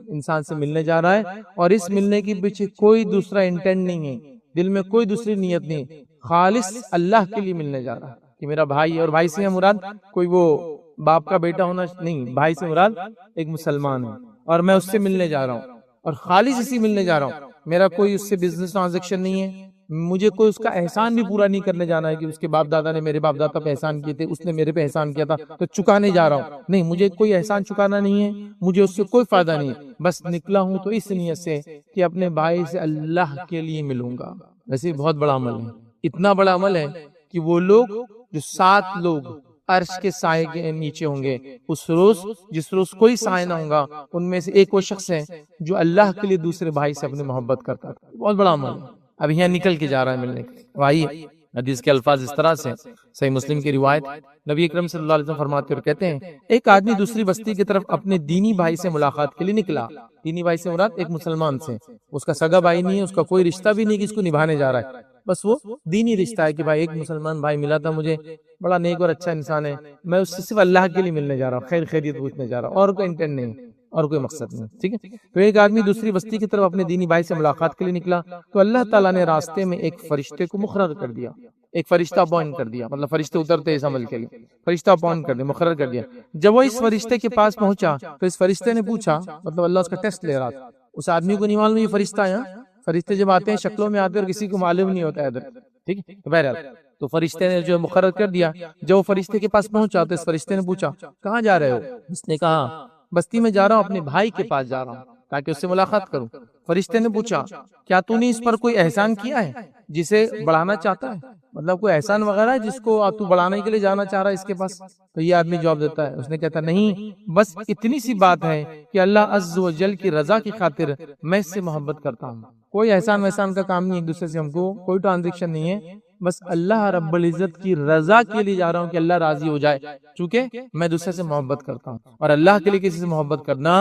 انسان سے ملنے جا رہا ہے، اور اس ملنے کے پیچھے کوئی دوسرا انٹینٹ نہیں ہے، دل میں کوئی دوسری نیت نہیں، خالص اللہ کے لیے ملنے جا رہا ہے کہ میرا بھائی ہے، اور بھائی سے مراد کوئی وہ باپ کا بیٹا ہونا نہیں، بھائی سے مراد ایک مسلمان ہے، اور میں اس سے ملنے جا رہا ہوں، اور خالص اسی ملنے جا رہا ہوں، میرا کوئی اس سے بزنس ٹرانزیکشن نہیں ہے، مجھے کوئی اس کا احسان بھی پورا نہیں کرنے جانا ہے کہ اس کے باپ دادا نے میرے باپ دادا پہ احسان کیے تھے، اس نے میرے پہ احسان کیا تھا تو چکانے جا رہا ہوں، نہیں، مجھے کوئی احسان چکانا نہیں ہے، مجھے اس سے کوئی فائدہ نہیں ہے، بس نکلا ہوں تو اس نیت سے کہ اپنے بھائی سے اللہ کے لیے ملوں گا۔ ویسے بہت بڑا عمل ہے، اتنا بڑا عمل ہے کہ وہ لوگ جو 7 لوگ عرش کے سائے کے نیچے ہوں گے اس روز، جس روز کوئی سائے نہ ہوگا، ان میں سے ایک وہ شخص ہے جو اللہ کے لیے دوسرے بھائی سے اپنی محبت کرتا ہے۔ بہت بڑا عمل ہے، اب یہاں نکل کے جا رہا ہے ملنے کے۔ آئیے حدیث کے الفاظ اس طرح سے، صحیح مسلم کی روایت، نبی اکرم صلی اللہ علیہ وسلم فرماتے اور کہتے ہیں، ایک آدمی دوسری بستی کی طرف اپنے دینی بھائی سے ملاقات کے لیے نکلا۔ دینی بھائی سے مراد ایک مسلمان سے، اس کا سگا بھائی نہیں ہے، اس کا کوئی رشتہ بھی نہیں کہ اس کو نبھانے جا رہا ہے، بس وہ دینی رشتہ ہے کہ بھائی ایک مسلمان بھائی ملا تھا مجھے، بڑا نیک اور اچھا انسان ہے، میں اس سے صرف اللہ کے لیے ملنے جا رہا ہوں، خیر خیریت پوچھنے جا رہا ہوں، اور کوئی انٹینٹ نہیں، اور کوئی مقصد نہیں، ٹھیک ہے۔ تو ایک آدمی دوسری بستی کی طرف اپنے دینی بھائی سے ملاقات کے لیے نکلا تو اللہ تعالیٰ نے راستے میں ایک فرشتے کو مقرر کر دیا، ایک فرشتہ اپوائنٹ کر دیا، مطلب فرشتے اترتے اس عمل کے لیے، فرشتہ اپوائنٹ کر دیا، مقرر کر دیا۔ جب وہ اس فرشتے کے پاس پہنچا تو اس فرشتے نے پوچھا، مطلب اللہ اس کا ٹیسٹ لے رہا تھا، اس آدمی کو نہیں معلوم یہ فرشتہ ہے، فرشتے جب آتے ہیں شکلوں میں آتے ہیں اور کسی کو معلوم نہیں ہوتا ہے ادھر، ٹھیک ہے۔ بہرحال تو فرشتے نے جو مقرر کر دیا، جب وہ فرشتے کے پاس پہنچا تو اس فرشتے نے پوچھا کہاں جا رہے ہو؟ اس نے کہا بستی میں جا رہا ہوں، اپنے بھائی کے پاس جا رہا ہوں تاکہ اس سے ملاقات کروں۔ فرشتے نے پوچھا کیا تو نے اس پر کوئی احسان کیا ہے جسے بڑھانا چاہتا ہے، مطلب کوئی احسان وغیرہ ہے جس کو تو بڑھانے کے لیے جانا چاہ رہا ہے اس کے پاس؟ تو یہ آدمی جواب دیتا ہے، اس نے کہتا نہیں، بس اتنی سی بات ہے کہ اللہ عز و جل کی رضا کی خاطر میں اس سے محبت کرتا ہوں، کوئی احسان وحسان کا کام نہیں، ایک دوسرے سے ہم کو کوئی ٹرانزیکشن نہیں ہے، بس اللہ رب العزت کی رضا کے لیے جا رہا ہوں کہ اللہ راضی ہو جائے، چونکہ میں دوسرے سے محبت کرتا ہوں، اور اللہ کے لیے کسی سے محبت کرنا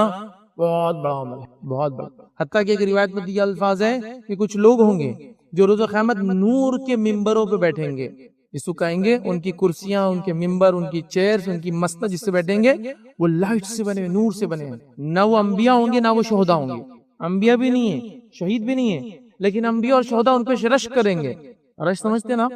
بہت بڑا عمل ہے، بہت بڑا۔ حتیٰ کہ ایک روایت میں یہ الفاظ ہے کہ کچھ لوگ ہوں گے جو روز قیامت نور کے ممبروں پہ بیٹھیں گے، جس کو کہیں گے ان کی کرسیاں، ان کے ممبر، ان کی چیئرز، ان کی مسند جس سے بیٹھیں گے وہ لائٹ سے بنے، نور سے بنے ہیں، نہ وہ انبیاء ہوں گے نہ وہ شہداء ہوں گے، انبیاء بھی نہیں ہیں، شہید بھی نہیں ہیں، لیکن انبیاء اور شہداء ان پہ رشک کریں گے۔ رشک سمجھتے نا؟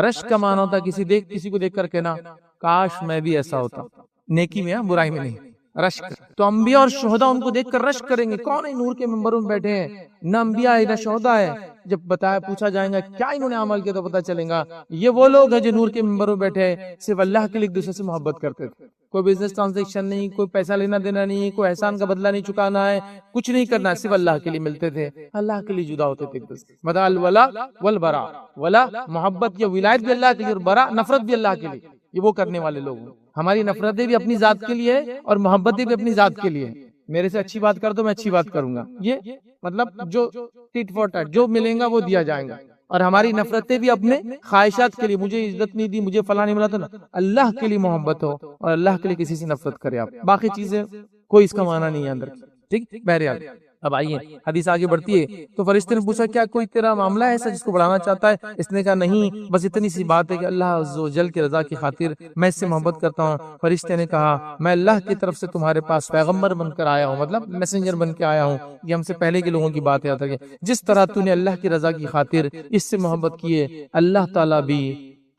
رشک کا معنی ہوتا ہے کسی کو دیکھ کر کہنا کاش میں بھی ایسا ہوتا، نیکی میں، برائی میں نہیں، رشک۔ تو انبیاء اور شہداء ان کو دیکھ کر رشک کریں گے، کون ہے نور کے ممبروں میں بیٹھے ہیں، نہ انبیاء ہے نہ شہداء ہے۔ جب پوچھا جائے گا کیا انہوں نے عمل کیا تو پتہ چلے گا یہ وہ لوگ ہیں جو نور کے ممبروں میں بیٹھے ہیں، صرف اللہ کے لیے ایک دوسرے سے محبت کرتے تھے، کوئی بزنس ٹرانزیکشن نہیں، کوئی پیسہ لینا دینا نہیں، کوئی احسان کا بدلہ نہیں چکانا ہے، کچھ نہیں کرنا ہے، صرف اللہ کے لیے ملتے تھے، اللہ کے لیے جدا ہوتے تھے ایک دوسرے سے۔ بدا الولا والبرا، ولا محبت یا ولایت بھی اللہ کے لیے اور برا نفرت بھی اللہ کے لیے، یہ وہ کرنے والے لوگ ہیں۔ ہماری نفرتیں بھی اپنی ذات کے لیے اور محبتیں بھی اپنی ذات کے لیے، میرے سے اچھی بات کر دو میں اچھی بات کروں گا، یہ مطلب جو ٹٹ فور ٹٹ جو ملے گا وہ دیا جائے گا، اور ہماری نفرتیں بھی اپنے خواہشات کے لیے، مجھے عزت نہیں دی، مجھے فلاں نہیں ملا، تو اللہ کے لیے محبت ہو اور اللہ کے لیے کسی سے نفرت کرے آپ، باقی چیزیں کوئی اس کا معنی نہیں ہے اندر، ٹھیک۔ بہرحال اب آئیے حدیث آگے بڑھتی ہے، تو فرشتے نے پوچھا کیا کوئی تیرا معاملہ ہے ایسا جس کو بڑھانا چاہتا ہے؟ اس نے کہا نہیں، بس اتنی سی بات ہے کہ اللہ عز و جل کی رضا کی خاطر میں اس سے محبت کرتا ہوں۔ فرشتے نے کہا میں اللہ کی طرف سے تمہارے پاس پیغمبر بن کر آیا ہوں، مطلب میسنجر بن کے آیا ہوں، یہ ہم سے پہلے کے لوگوں کی بات ہے کہ جس طرح تو نے اللہ کی رضا کی خاطر اس سے محبت کیے، اللہ تعالیٰ بھی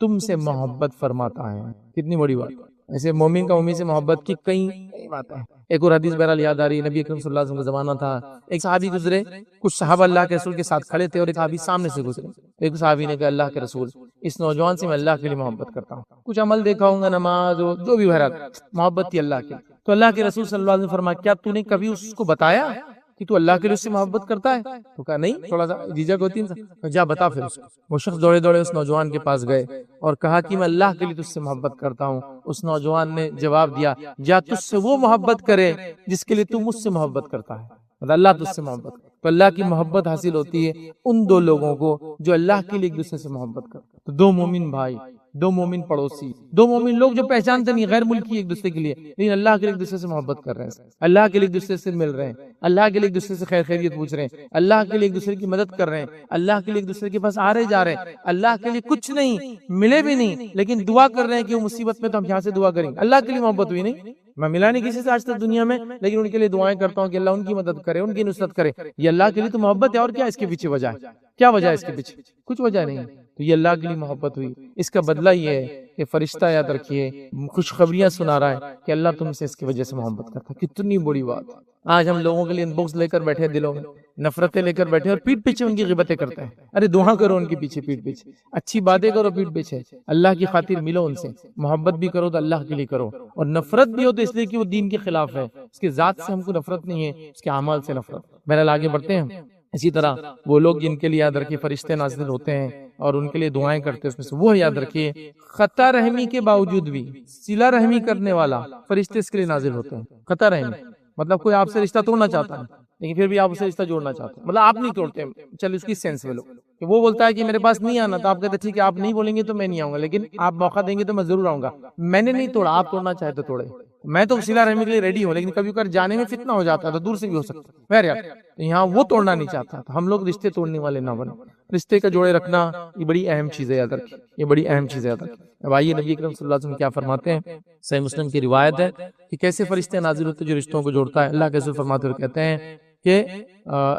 تم سے محبت فرماتا ہے۔ کتنی بڑی بات، ایسے مومن کا مومن سے محبت کی کئی باتیں ہیں۔ ایک اور حدیث بہرحال یاد آ رہی ہے، نبی اکرم صلی اللہ علیہ وسلم کا زمانہ تھا، ایک صحابی گزرے، کچھ صحابہ اللہ کے رسول کے ساتھ کھڑے تھے اور ایک صحابی سامنے سے گزرے، ایک صحابی نے کہا اللہ کے رسول اس نوجوان سے میں اللہ کے لیے محبت کرتا ہوں، کچھ عمل دیکھا ہوں گا، نماز جو بھی، بہرحال محبت تھی اللہ کے۔ تو اللہ کے رسول صلی اللہ علیہ وسلم فرمایا کیا تو نے کبھی اس کو بتایا کہ تو اللہ کے لیے اس سے محبت کرتا ہے؟ تو کہا نہیں، تھوڑا سا جھجک ہوتی ہے، جا بتا پھر اس کو۔ وہ شخص دوڑے دوڑے اس نوجوان کے پاس گئے اور کہا کہ میں اللہ کے لیے تجھ سے محبت کرتا ہوں۔ اس نوجوان نے جواب دیا جا تجھ سے وہ محبت کرے جس کے لیے تو مجھ سے محبت کرتا ہے، مطلب اللہ تجھ سے محبت کرتا ہے۔ تو اللہ کی محبت حاصل ہوتی ہے ان دو لوگوں کو جو اللہ کے لیے ایک دوسرے سے محبت کرتے ہیں۔ تو دو مومن بھائی، دو مومن پڑوسی، دو مومن لوگ جو پہچانتے نہیں، غیر ملکی ایک دوسرے کے لیے، لیکن اللہ کے لیے ایک دوسرے سے محبت کر رہے ہیں، اللہ کے لیے ایک دوسرے سے مل رہے ہیں، اللہ کے لیے ایک دوسرے سے خیر خیریت پوچھ رہے ہیں، اللہ کے لیے ایک دوسرے کی مدد کر رہے ہیں، اللہ کے لیے ایک دوسرے کے پاس آ رہے جا رہے ہیں، اللہ کے لیے کچھ نہیں ملے بھی نہیں لیکن دعا کر رہے ہیں کہ وہ مصیبت میں تو ہم یہاں سے دعا کریں گے۔ اللہ کے لیے محبت ہوئی نہیں، میں ملا نہیں کسی سے آج تک دنیا میں، لیکن ان کے لیے دعائیں کرتا ہوں کہ اللہ ان کی مدد کرے، ان کی نصرت کرے، یہ اللہ کے لیے تو محبت ہے۔ اور کیا اس کے پیچھے وجہ ہے؟ کیا وجہ ہے اس کے پیچھے؟ کچھ وجہ نہیں، تو یہ اللہ کے لیے محبت ہوئی۔ اس کا بدلہ یہ ہے کہ فرشتہ یاد رکھیے خوشخبریاں سنا رہا ہے کہ اللہ تم سے اس کی وجہ سے محبت کرتا ہے۔ کتنی بڑی بات، آج ہم لوگوں کے لیے ان بکس لے کر بیٹھے دلوں میں نفرتیں لے کر بیٹھے اور پیٹ پیچھے ان کی غیبتیں کرتے ہیں. ارے دعا کرو ان کے پیچھے، پیٹ پیچھے اچھی باتیں کرو، پیٹ پیچھے اللہ کی خاطر ملو ان سے، محبت بھی کرو تو اللہ کے لیے کرو، اور نفرت بھی ہو تو اس لیے کہ وہ دین کے خلاف ہے، اس کی ذات سے ہم کو نفرت نہیں ہے، اس کے اعمال سے نفرت. بہرحال آگے بڑھتے ہیں. اسی طرح وہ لوگ جن کے لیے یاد رکھیے فرشتے نازل ہوتے ہیں اور ان کے لیے دعائیں کرتے ہیں، اس میں سے وہ یاد رکھیے خطا رحمی کے باوجود بھی صلہ رحمی کرنے والا فرشتے اس کے لیے نازل ہوتے ہیں. خطا رحمی مطلب کوئی آپ سے رشتہ توڑنا چاہتا ہے لیکن پھر بھی آپ اسے رشتہ جوڑنا چاہتے ہیں، مطلب آپ نہیں توڑتے، چلو اس کی سینس میں لو کہ وہ بولتا ہے کہ میرے پاس نہیں آنا، تو آپ کہتے ہیں ٹھیک ہے آپ نہیں بولیں گے تو میں نہیں آؤں گا، لیکن آپ موقع دیں گے تو میں ضرور آؤں گا. میں نے نہیں توڑا، آپ توڑنا چاہے تو توڑے، میں تو صلہ رحمی کے لیے ریڈی ہوں، لیکن کبھی کبھار جانے میں فتنہ ہو جاتا ہے تو دور سے بھی ہو سکتا ہے. بہرحال یہاں وہ توڑنا نہیں چاہتا، تو ہم لوگ رشتے توڑنے والے نہ بنیں. رشتے کا جوڑے رکھنا یہ بڑی اہم چیز ہے، یاد رکھیں یہ بڑی اہم چیز ہے، یاد رکھیں. اب آئیے نبی اکرم صلی اللہ علیہ وسلم کیا فرماتے ہیں. صحیح مسلم کی روایت ہے کہ کیسے فرشتے نازل ہوتے جو رشتوں کو جوڑتا ہے. اللہ کے رسول فرماتے ہوئے کہتے ہیں کہ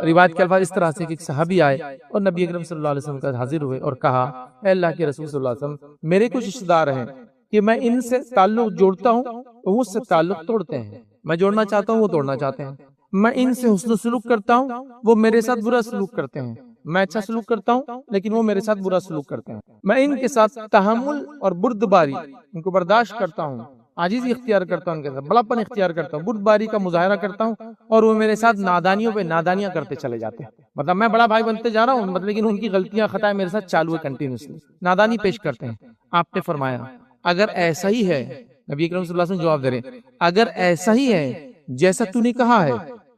روایت کے الفاظ اس طرح سے کہ ایک صحابی آئے اور نبی اکرم صلی اللہ علیہ وسلم کا حاضر ہوئے اور کہا اے اللہ کے رسول صلی اللہ علیہ وسلم، میرے کچھ رشتہ دار ہیں کہ میں ان سے تعلق جوڑتا ہوں وہ مجھ سے تعلق توڑتے ہیں، میں جوڑنا چاہتا ہوں وہ توڑنا چاہتے ہیں. میں ان سے حسن و سلوک کرتا ہوں وہ میرے ساتھ برا سلوک کرتے ہیں، میں اچھا سلوک کرتا ہوں لیکن وہ میرے ساتھ برا سلوک کرتے ہیں. میں ان کے ساتھ تحمل اور بردباری ان کو برداشت کرتا ہوں، عاجزی اختیار کرتا ہوں، ان کے ساتھ بڑاپن اختیار کرتا ہوں، بردباری کا مظاہرہ کرتا ہوں، اور وہ میرے ساتھ نادانیوں پہ نادانیاں کرتے چلے جاتے ہیں. مطلب میں بڑا بھائی بنتے جا رہا ہوں مطلب لیکن ان کی غلطیاں خطائیں میرے ساتھ چالو ہے، کنٹینیوسلی نادانی پیش کرتے ہیں. آپ نے فرمایا اگر ایسا ہی ہے، نبی اکرم صلی اللہ علیہ وسلم جواب دے رہے ہیں، اگر ایسا ہی ہے جیسا تو نے کہا ہے،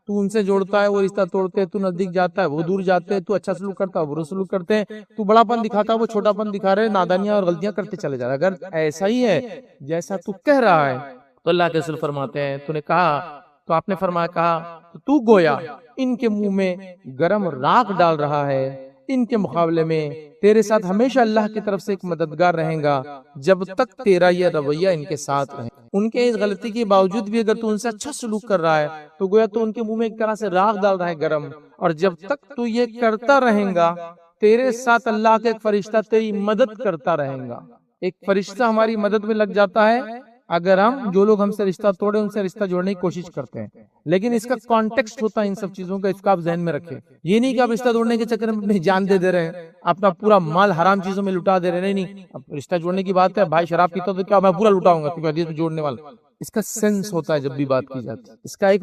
تو ان سے جوڑتا ہے وہ رشتہ توڑتے، تو نزدیک جاتا ہے وہ دور جاتے، تو اچھا سلوک کرتا ہے وہ برا سلوک کرتے ہیں، تو بڑا پن دکھاتا ہے وہ چھوٹا پن دکھا رہے، نادانیاں اور غلطیاں کرتے چلے جا رہے. اگر ایسا ہی ہے جیسا تو کہہ رہا ہے تو اللہ کے رسول فرماتے ہیں تو نے کہا، تو آپ نے فرمایا کہا تو گویا ان کے منہ میں گرم راکھ ڈال رہا ہے، ان کے مقابلے میں تیرے ساتھ ہمیشہ اللہ کی طرف سے ایک مددگار رہیں گا جب تک تیرا یہ رویہ ان کے ساتھ رہے. ان کے اس غلطی کے باوجود بھی اگر تو ان سے اچھا سلوک کر رہا ہے تو گویا تو ان کے منہ میں ایک طرح سے راکھ ڈال رہا ہے گرم، اور جب تک تو یہ کرتا رہیں گا تیرے ساتھ اللہ کا ایک فرشتہ تیری مدد کرتا رہے گا. ایک فرشتہ ہماری مدد میں لگ جاتا ہے اگر ہم جو لوگ ہم سے رشتہ توڑے ان سے رشتہ جوڑنے کی کوشش کرتے ہیں، لیکن اس کا کانٹیکسٹ ہوتا ہے ان سب چیزوں کا، اس کو آپ ذہن میں رکھیں. یہ نہیں کہ آپ رشتہ توڑنے کے چکر میں اپنی جان دے رہے ہیں، اپنا پورا مال حرام چیزوں میں لٹا دے رہے ہیں. نہیں، اب رشتہ جوڑنے کی بات ہے، بھائی شراب پیتا تو کیا میں پورا لٹاؤں گا کیونکہ حدیث میں جوڑنے والا. اس کا سینس ہوتا ہے جب بھی بات کی جاتی ہے، اس کا ایک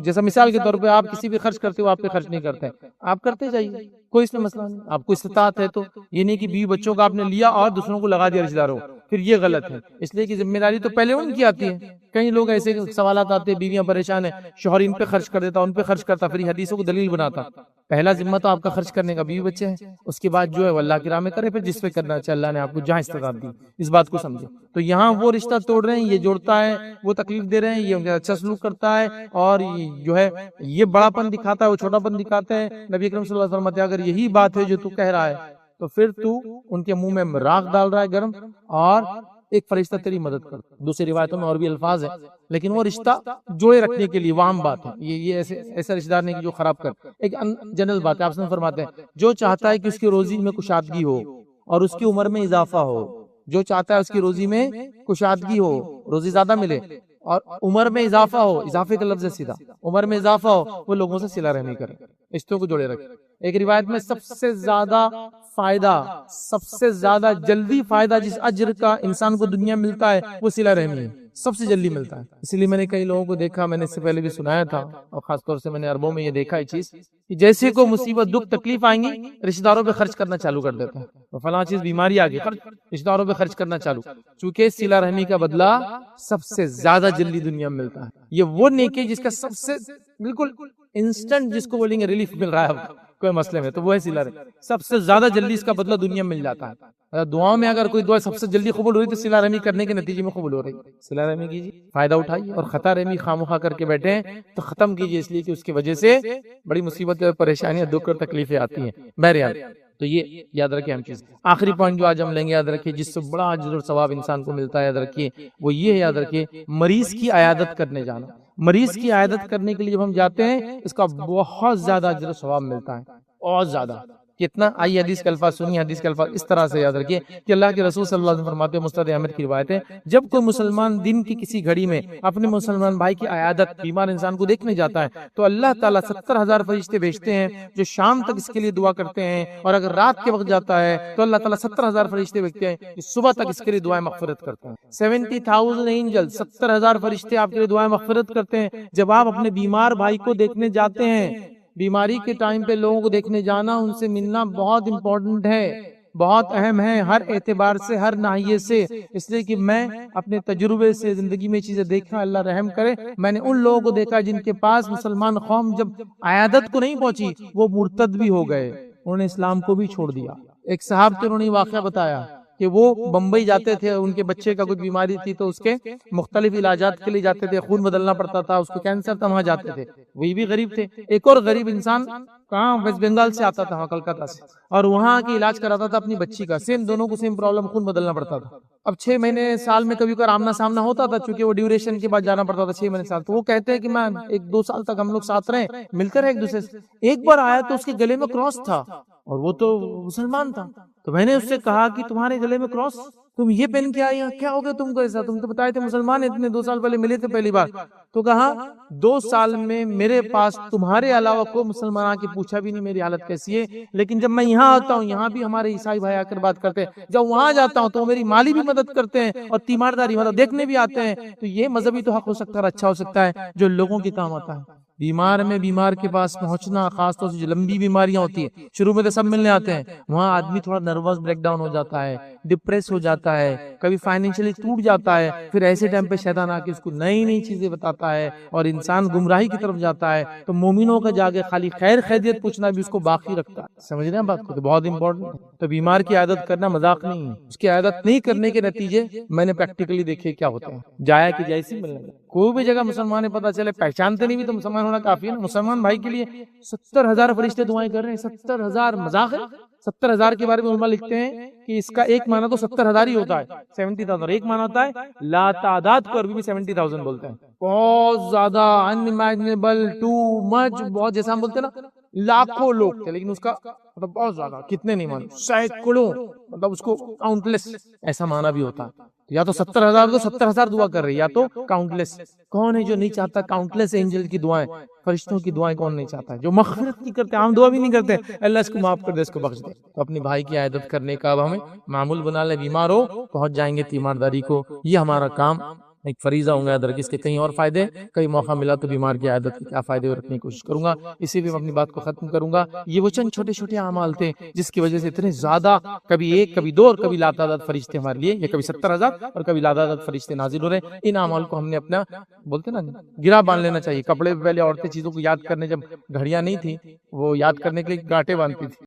جیسا مثال کے طور پہ آپ کسی بھی خرچ کرتے ہو آپ پہ خرچ نہیں کرتے، آپ کرتے جائیے، کوئی اس میں مسئلہ نہیں. آپ کو استطاعت ہے تو یہ نہیں کہ بیوی بچوں کا آپ نے لیا اور دوسروں کو لگا دیا رشتہ داروں، پھر یہ غلط ہے. اس لیے کہ ذمہ داری تو پہلے ان کی آتی ہے. کئی لوگ ایسے سوالات آتے ہیں، بیویاں پریشان ہیں، شوہر ان پہ خرچ کر دیتا ان پہ خرچ کرتا، پھر حدیثوں کو دلیل بناتا. پہلا ذمہ تو آپ کا خرچ کرنے کا، بیوی بچے ہیں، اس کے بعد جو ہے وہ اللہ کی راہ میں کرے، پھر جس پہ کرنا چاہے اللہ نے آپ کو جہاں استطاعت دی. اس بات کو سمجھے. تو یہاں وہ رشتہ توڑ رہے ہیں، یہ جوڑتا ہے، وہ تکلیف دے رہے ہیں، یہ اچھا سلوک کرتا ہے، اور جو ہے یہ بڑا پن دکھاتا ہے وہ چھوٹا پن دکھاتے ہیں. نبی اکرم صلی اللہ علیہ وسلم اگر یہی بات ہے جو تو کہہ رہا ہے تو پھر تو ان کے منہ میں راکھ ڈال رہا ہے گرم، اور ایک فرشتہ تیری مدد کرتا. دوسری روایتوں میں اور بھی الفاظ ہیں لیکن وہ رشتہ جوڑے رکھنے کے لیے عام بات ہے. یہ ایسا رشتہ دار نہیں کہ جو خراب کر. ایک جنرل بات ہے، آپ سے فرماتے ہیں جو چاہتا ہے کہ اس کی روزی میں کشادگی ہو اور اس کی عمر میں اضافہ ہو، جو چاہتا ہے اس کی روزی میں کشادگی ہو، روزی زیادہ ملے اور عمر میں اضافہ ہو، اضافے کا لفظ ہے سیدھا، عمر میں اضافہ ہو، وہ لوگوں سے صلہ رحمی کرے، رشتوں کو جوڑے رکھے. ایک روایت میں سب سے زیادہ فائدہ، سب سے زیادہ جلدی فائدہ جس اجر کا انسان کو دنیا ملتا ہے وہ صلہ رحمی ہے، سب سے جلدی ملتا ہے. اسی لیے میں نے کئی لوگوں کو دیکھا، میں نے اس سے پہلے بھی سنایا تھا، اور خاص طور سے میں نے عربوں میں یہ دیکھا ہے چیز کہ جیسے کو مصیبت دکھ تکلیف آئیں گی رشتہ داروں پہ خرچ کرنا چالو کر دیتا ہے. تو فلاں چیز بیماری آ گئی، رشتہ داروں پہ خرچ کرنا چالو، چونکہ صلہ رحمی کا بدلہ سب سے زیادہ جلدی دنیا میں ملتا ہے. یہ وہ نیکی جس کا سب سے بالکل انسٹنٹ جس کو بولیں گے ریلیف مل رہا ہے کوئی مسئلے میں، تو وہ ہے صلہ رحمی. سب سے زیادہ جلدی اس کا بدلہ دنیا میں مل جاتا ہے. دعاؤں میں اگر کوئی دعا سب سے جلدی قبول ہو رہی تو صلہ رحمی کرنے کے نتیجے میں قبول ہو رہی. صلہ رحمی کیجیے، فائدہ اٹھائیے، اور خطا رحمی خامخواہ کر کے بیٹھے ہیں تو ختم کیجیے، اس لیے کہ اس کی وجہ سے بڑی مصیبت، پریشانیاں، دکھ اور تکلیفیں آتی ہیں. بہرحال تو یہ یاد رکھیں ہم چیز. آخری پوائنٹ جو آج ہم لیں گے، یاد رکھیے جس سے بڑا اجر اور ثواب انسان کو ملتا ہے، یاد رکھیے وہ یہ ہے، یاد رکھیے مریض کی عیادت کرنے جانا. مریض کی عیادت کرنے کے لیے جب ہم جاتے ہیں اس کا بہت زیادہ اجر و ثواب ملتا ہے، اور زیادہ. کتنا؟ آئیے حدیث کے الفاظ سنیے، حدیث کے الفاظ اس طرح سے یاد رکھیے کہ اللہ کے رسول صلی اللہ علیہ وسلم فرماتے ہیں، مستند احمد کی روایت ہے، جب کوئی مسلمان دن کی کسی گھڑی میں اپنے مسلمان بھائی کی عیادت، بیمار انسان کو دیکھنے جاتا ہے تو اللہ تعالیٰ 70,000 فرشتے بھیجتے ہیں جو شام تک اس کے لیے دعا کرتے ہیں، اور اگر رات کے وقت جاتا ہے تو اللہ تعالیٰ 70,000 فرشتے بھیجتے ہیں جو صبح تک اس کے لیے دعائیں مغفرت کرتے ہیں۔ 70,000 اینجل، 70,000 فرشتے آپ کے لیے دعائیں مغفرت کرتے ہیں جب آپ اپنے بیمار بھائی کو دیکھنے جاتے ہیں۔ بیماری کے ٹائم پہ لوگوں کو دیکھنے جانا، ان سے ملنا بہت امپورٹنٹ ہے، بہت اہم ہے، ہر اعتبار سے، ہر ناحیے سے، اس لیے کہ میں اپنے تجربے سے زندگی میں چیزیں دیکھا، اللہ رحم کرے، میں نے ان لوگوں کو دیکھا جن کے پاس مسلمان قوم جب عیادت کو نہیں پہنچی وہ مرتد بھی ہو گئے، انہوں نے اسلام کو بھی چھوڑ دیا۔ ایک صاحب تھے، انہوں نے واقعہ بتایا کہ وہ بمبئی جاتے تھے، ان کے بچے کا کوئی بیماری تھی تو اس کے مختلف علاجات کے لیے جاتے تھے، خون بدلنا پڑتا تھا، اس کو کینسر تھا، وہاں جاتے تھے، وہی بھی غریب تھے۔ ایک اور غریب انسان کہاں، ویسٹ بنگال سے آتا تھا، وہاں کلکتہ سے، اور وہاں کی علاج کراتا تھا اپنی بچی کا، سیم دونوں کو سیم پرابلم، خون بدلنا پڑتا تھا۔ اب 6 مہینے سال میں کبھی کبھار آمنا سامنا ہوتا تھا، چونکہ وہ ڈیوریشن کے بعد جانا پڑتا تھا 6 مہینے سال، تو وہ کہتے ہیں کہ میں 1-2 سال تک ہم لوگ ساتھ رہے، ملتے رہے ایک دوسرے سے۔ ایک بار آیا تو اس کے گلے میں کراس تھا، اور وہ تو مسلمان تھا، تو میں نے اس سے کہا کہ تمہارے گلے میں کراس، تم یہ پہن کے آئی، کیا ہو گیا تم کو ایسا؟ تم تو بتائے تھے مسلمان اتنے 2 سال پہلے ملے تھے پہلی بار۔ تو کہا 2 سال میں میرے پاس تمہارے علاوہ کوئی مسلمان آ کے پوچھا بھی نہیں میری حالت کیسی ہے، لیکن جب میں یہاں آتا ہوں یہاں بھی ہمارے عیسائی بھائی آ کر بات کرتے ہیں، جب وہاں جاتا ہوں تو میری مالی بھی مدد کرتے ہیں اور تیمارداری مطلب دیکھنے بھی آتے ہیں۔ تو یہ مذہبی تو حق ہو سکتا ہے، اچھا ہو سکتا ہے جو لوگوں کے کام آتا ہے۔ بیمار میں بیمار کے پاس پہنچنا، خاص طور سے جو لمبی بیماریاں ہوتی ہیں، شروع میں تو سب ملنے آتے ہیں، وہاں آدمی تھوڑا نروس بریک ڈاؤن ہو جاتا ہے، ڈپریس ہو جاتا ہے، کبھی فائنینشلی ٹوٹ جاتا ہے، پھر ایسے ٹائم پہ شیطان آ کے اس کو نئی نئی چیزیں بتاتا ہے اور انسان گمراہی کی طرف جاتا ہے، تو مومنوں کا جا کے خالی خیر خیریت پوچھنا بھی اس کو باقی رکھتا ہے۔ سمجھ رہے ہیں بات کو؟ تو بہت امپورٹنٹ ہے۔ تو بیمار کی عیادت کرنا مذاق نہیں ہے، اس کی عیادت نہیں کرنے کے نتیجے میں نے پریکٹیکلی دیکھے کیا ہوتے ہیں، جایا کہ جیسی ملنے لگا۔ کوئی بھی جگہ مسلمان ہے، پتہ چلے پہچانتے نہیں بھی تو مسلمان ہونا کافی ہے نا۔ مسلمان بھائی کے لیے 70,000 فرشتے دعائیں کر رہے ہیں، 70,000 مذاق ہے؟ 70,000 کے بارے میں علماء لکھتے ہیں کہ اس کا ایک معنی تو 70,000 ہی ہوتا ہے، 70,000، ایک معنی ہوتا ہے لا تعداد کو عربی میں 70,000 بولتے ہیں، بہت زیادہ، unimaginable، ٹو مچ، بہت، جیسا ہم بولتے ہیں نا لاکھوں لوگ تھے، لیکن اس کا مطلب بہت زیادہ، کتنے نہیں مانتے، سینکڑوں، مطلب اس کو کاؤنٹلیس ایسا معنی بھی ہوتا ہے۔ یا تو 70,000 تو 70,000 دعا کر رہی ہے، یا تو کاؤنٹلیس۔ کون ہے جو نہیں چاہتا کاؤنٹلیس اینجل کی دعائیں، فرشتوں کی دعائیں کون نہیں چاہتا ہے؟ جو مغفرت کی کرتے ہیں، عام دعا بھی نہیں کرتے، اللہ اس کو معاف کر دے، اس کو بخش دے۔ تو اپنی بھائی کی عیادت کرنے کا اب ہمیں معمول بنا لے، بیمار ہو پہنچ جائیں گے تیمارداری کو، یہ ہمارا کام ایک فریضہ ہوں گا یاد رکھ۔ اس کے کہیں اور فائدے، کئی موقع ملا تو بیمار کی عیادت کے کیا فائدے رکھنے کی کوشش کروں گا۔ اسی پہ میں اپنی بات کو ختم کروں گا۔ یہ وہ چند چھوٹے چھوٹے اعمال تھے جس کی وجہ سے اتنے زیادہ، کبھی 1، کبھی 2 اور کبھی لاتعداد فرشتے ہمارے لیے، یا کبھی 70,000 اور کبھی لاتعداد فرشتے نازل ہو رہے ہیں۔ ان اعمال کو ہم نے اپنا، بولتے نا، گرا باندھ لینا چاہیے۔ کپڑے پہ پہلے عورتیں چیزوں کو یاد کرنے، جب گھڑیاں نہیں تھی وہ یاد کرنے کے لیے گاٹے باندھتی تھی۔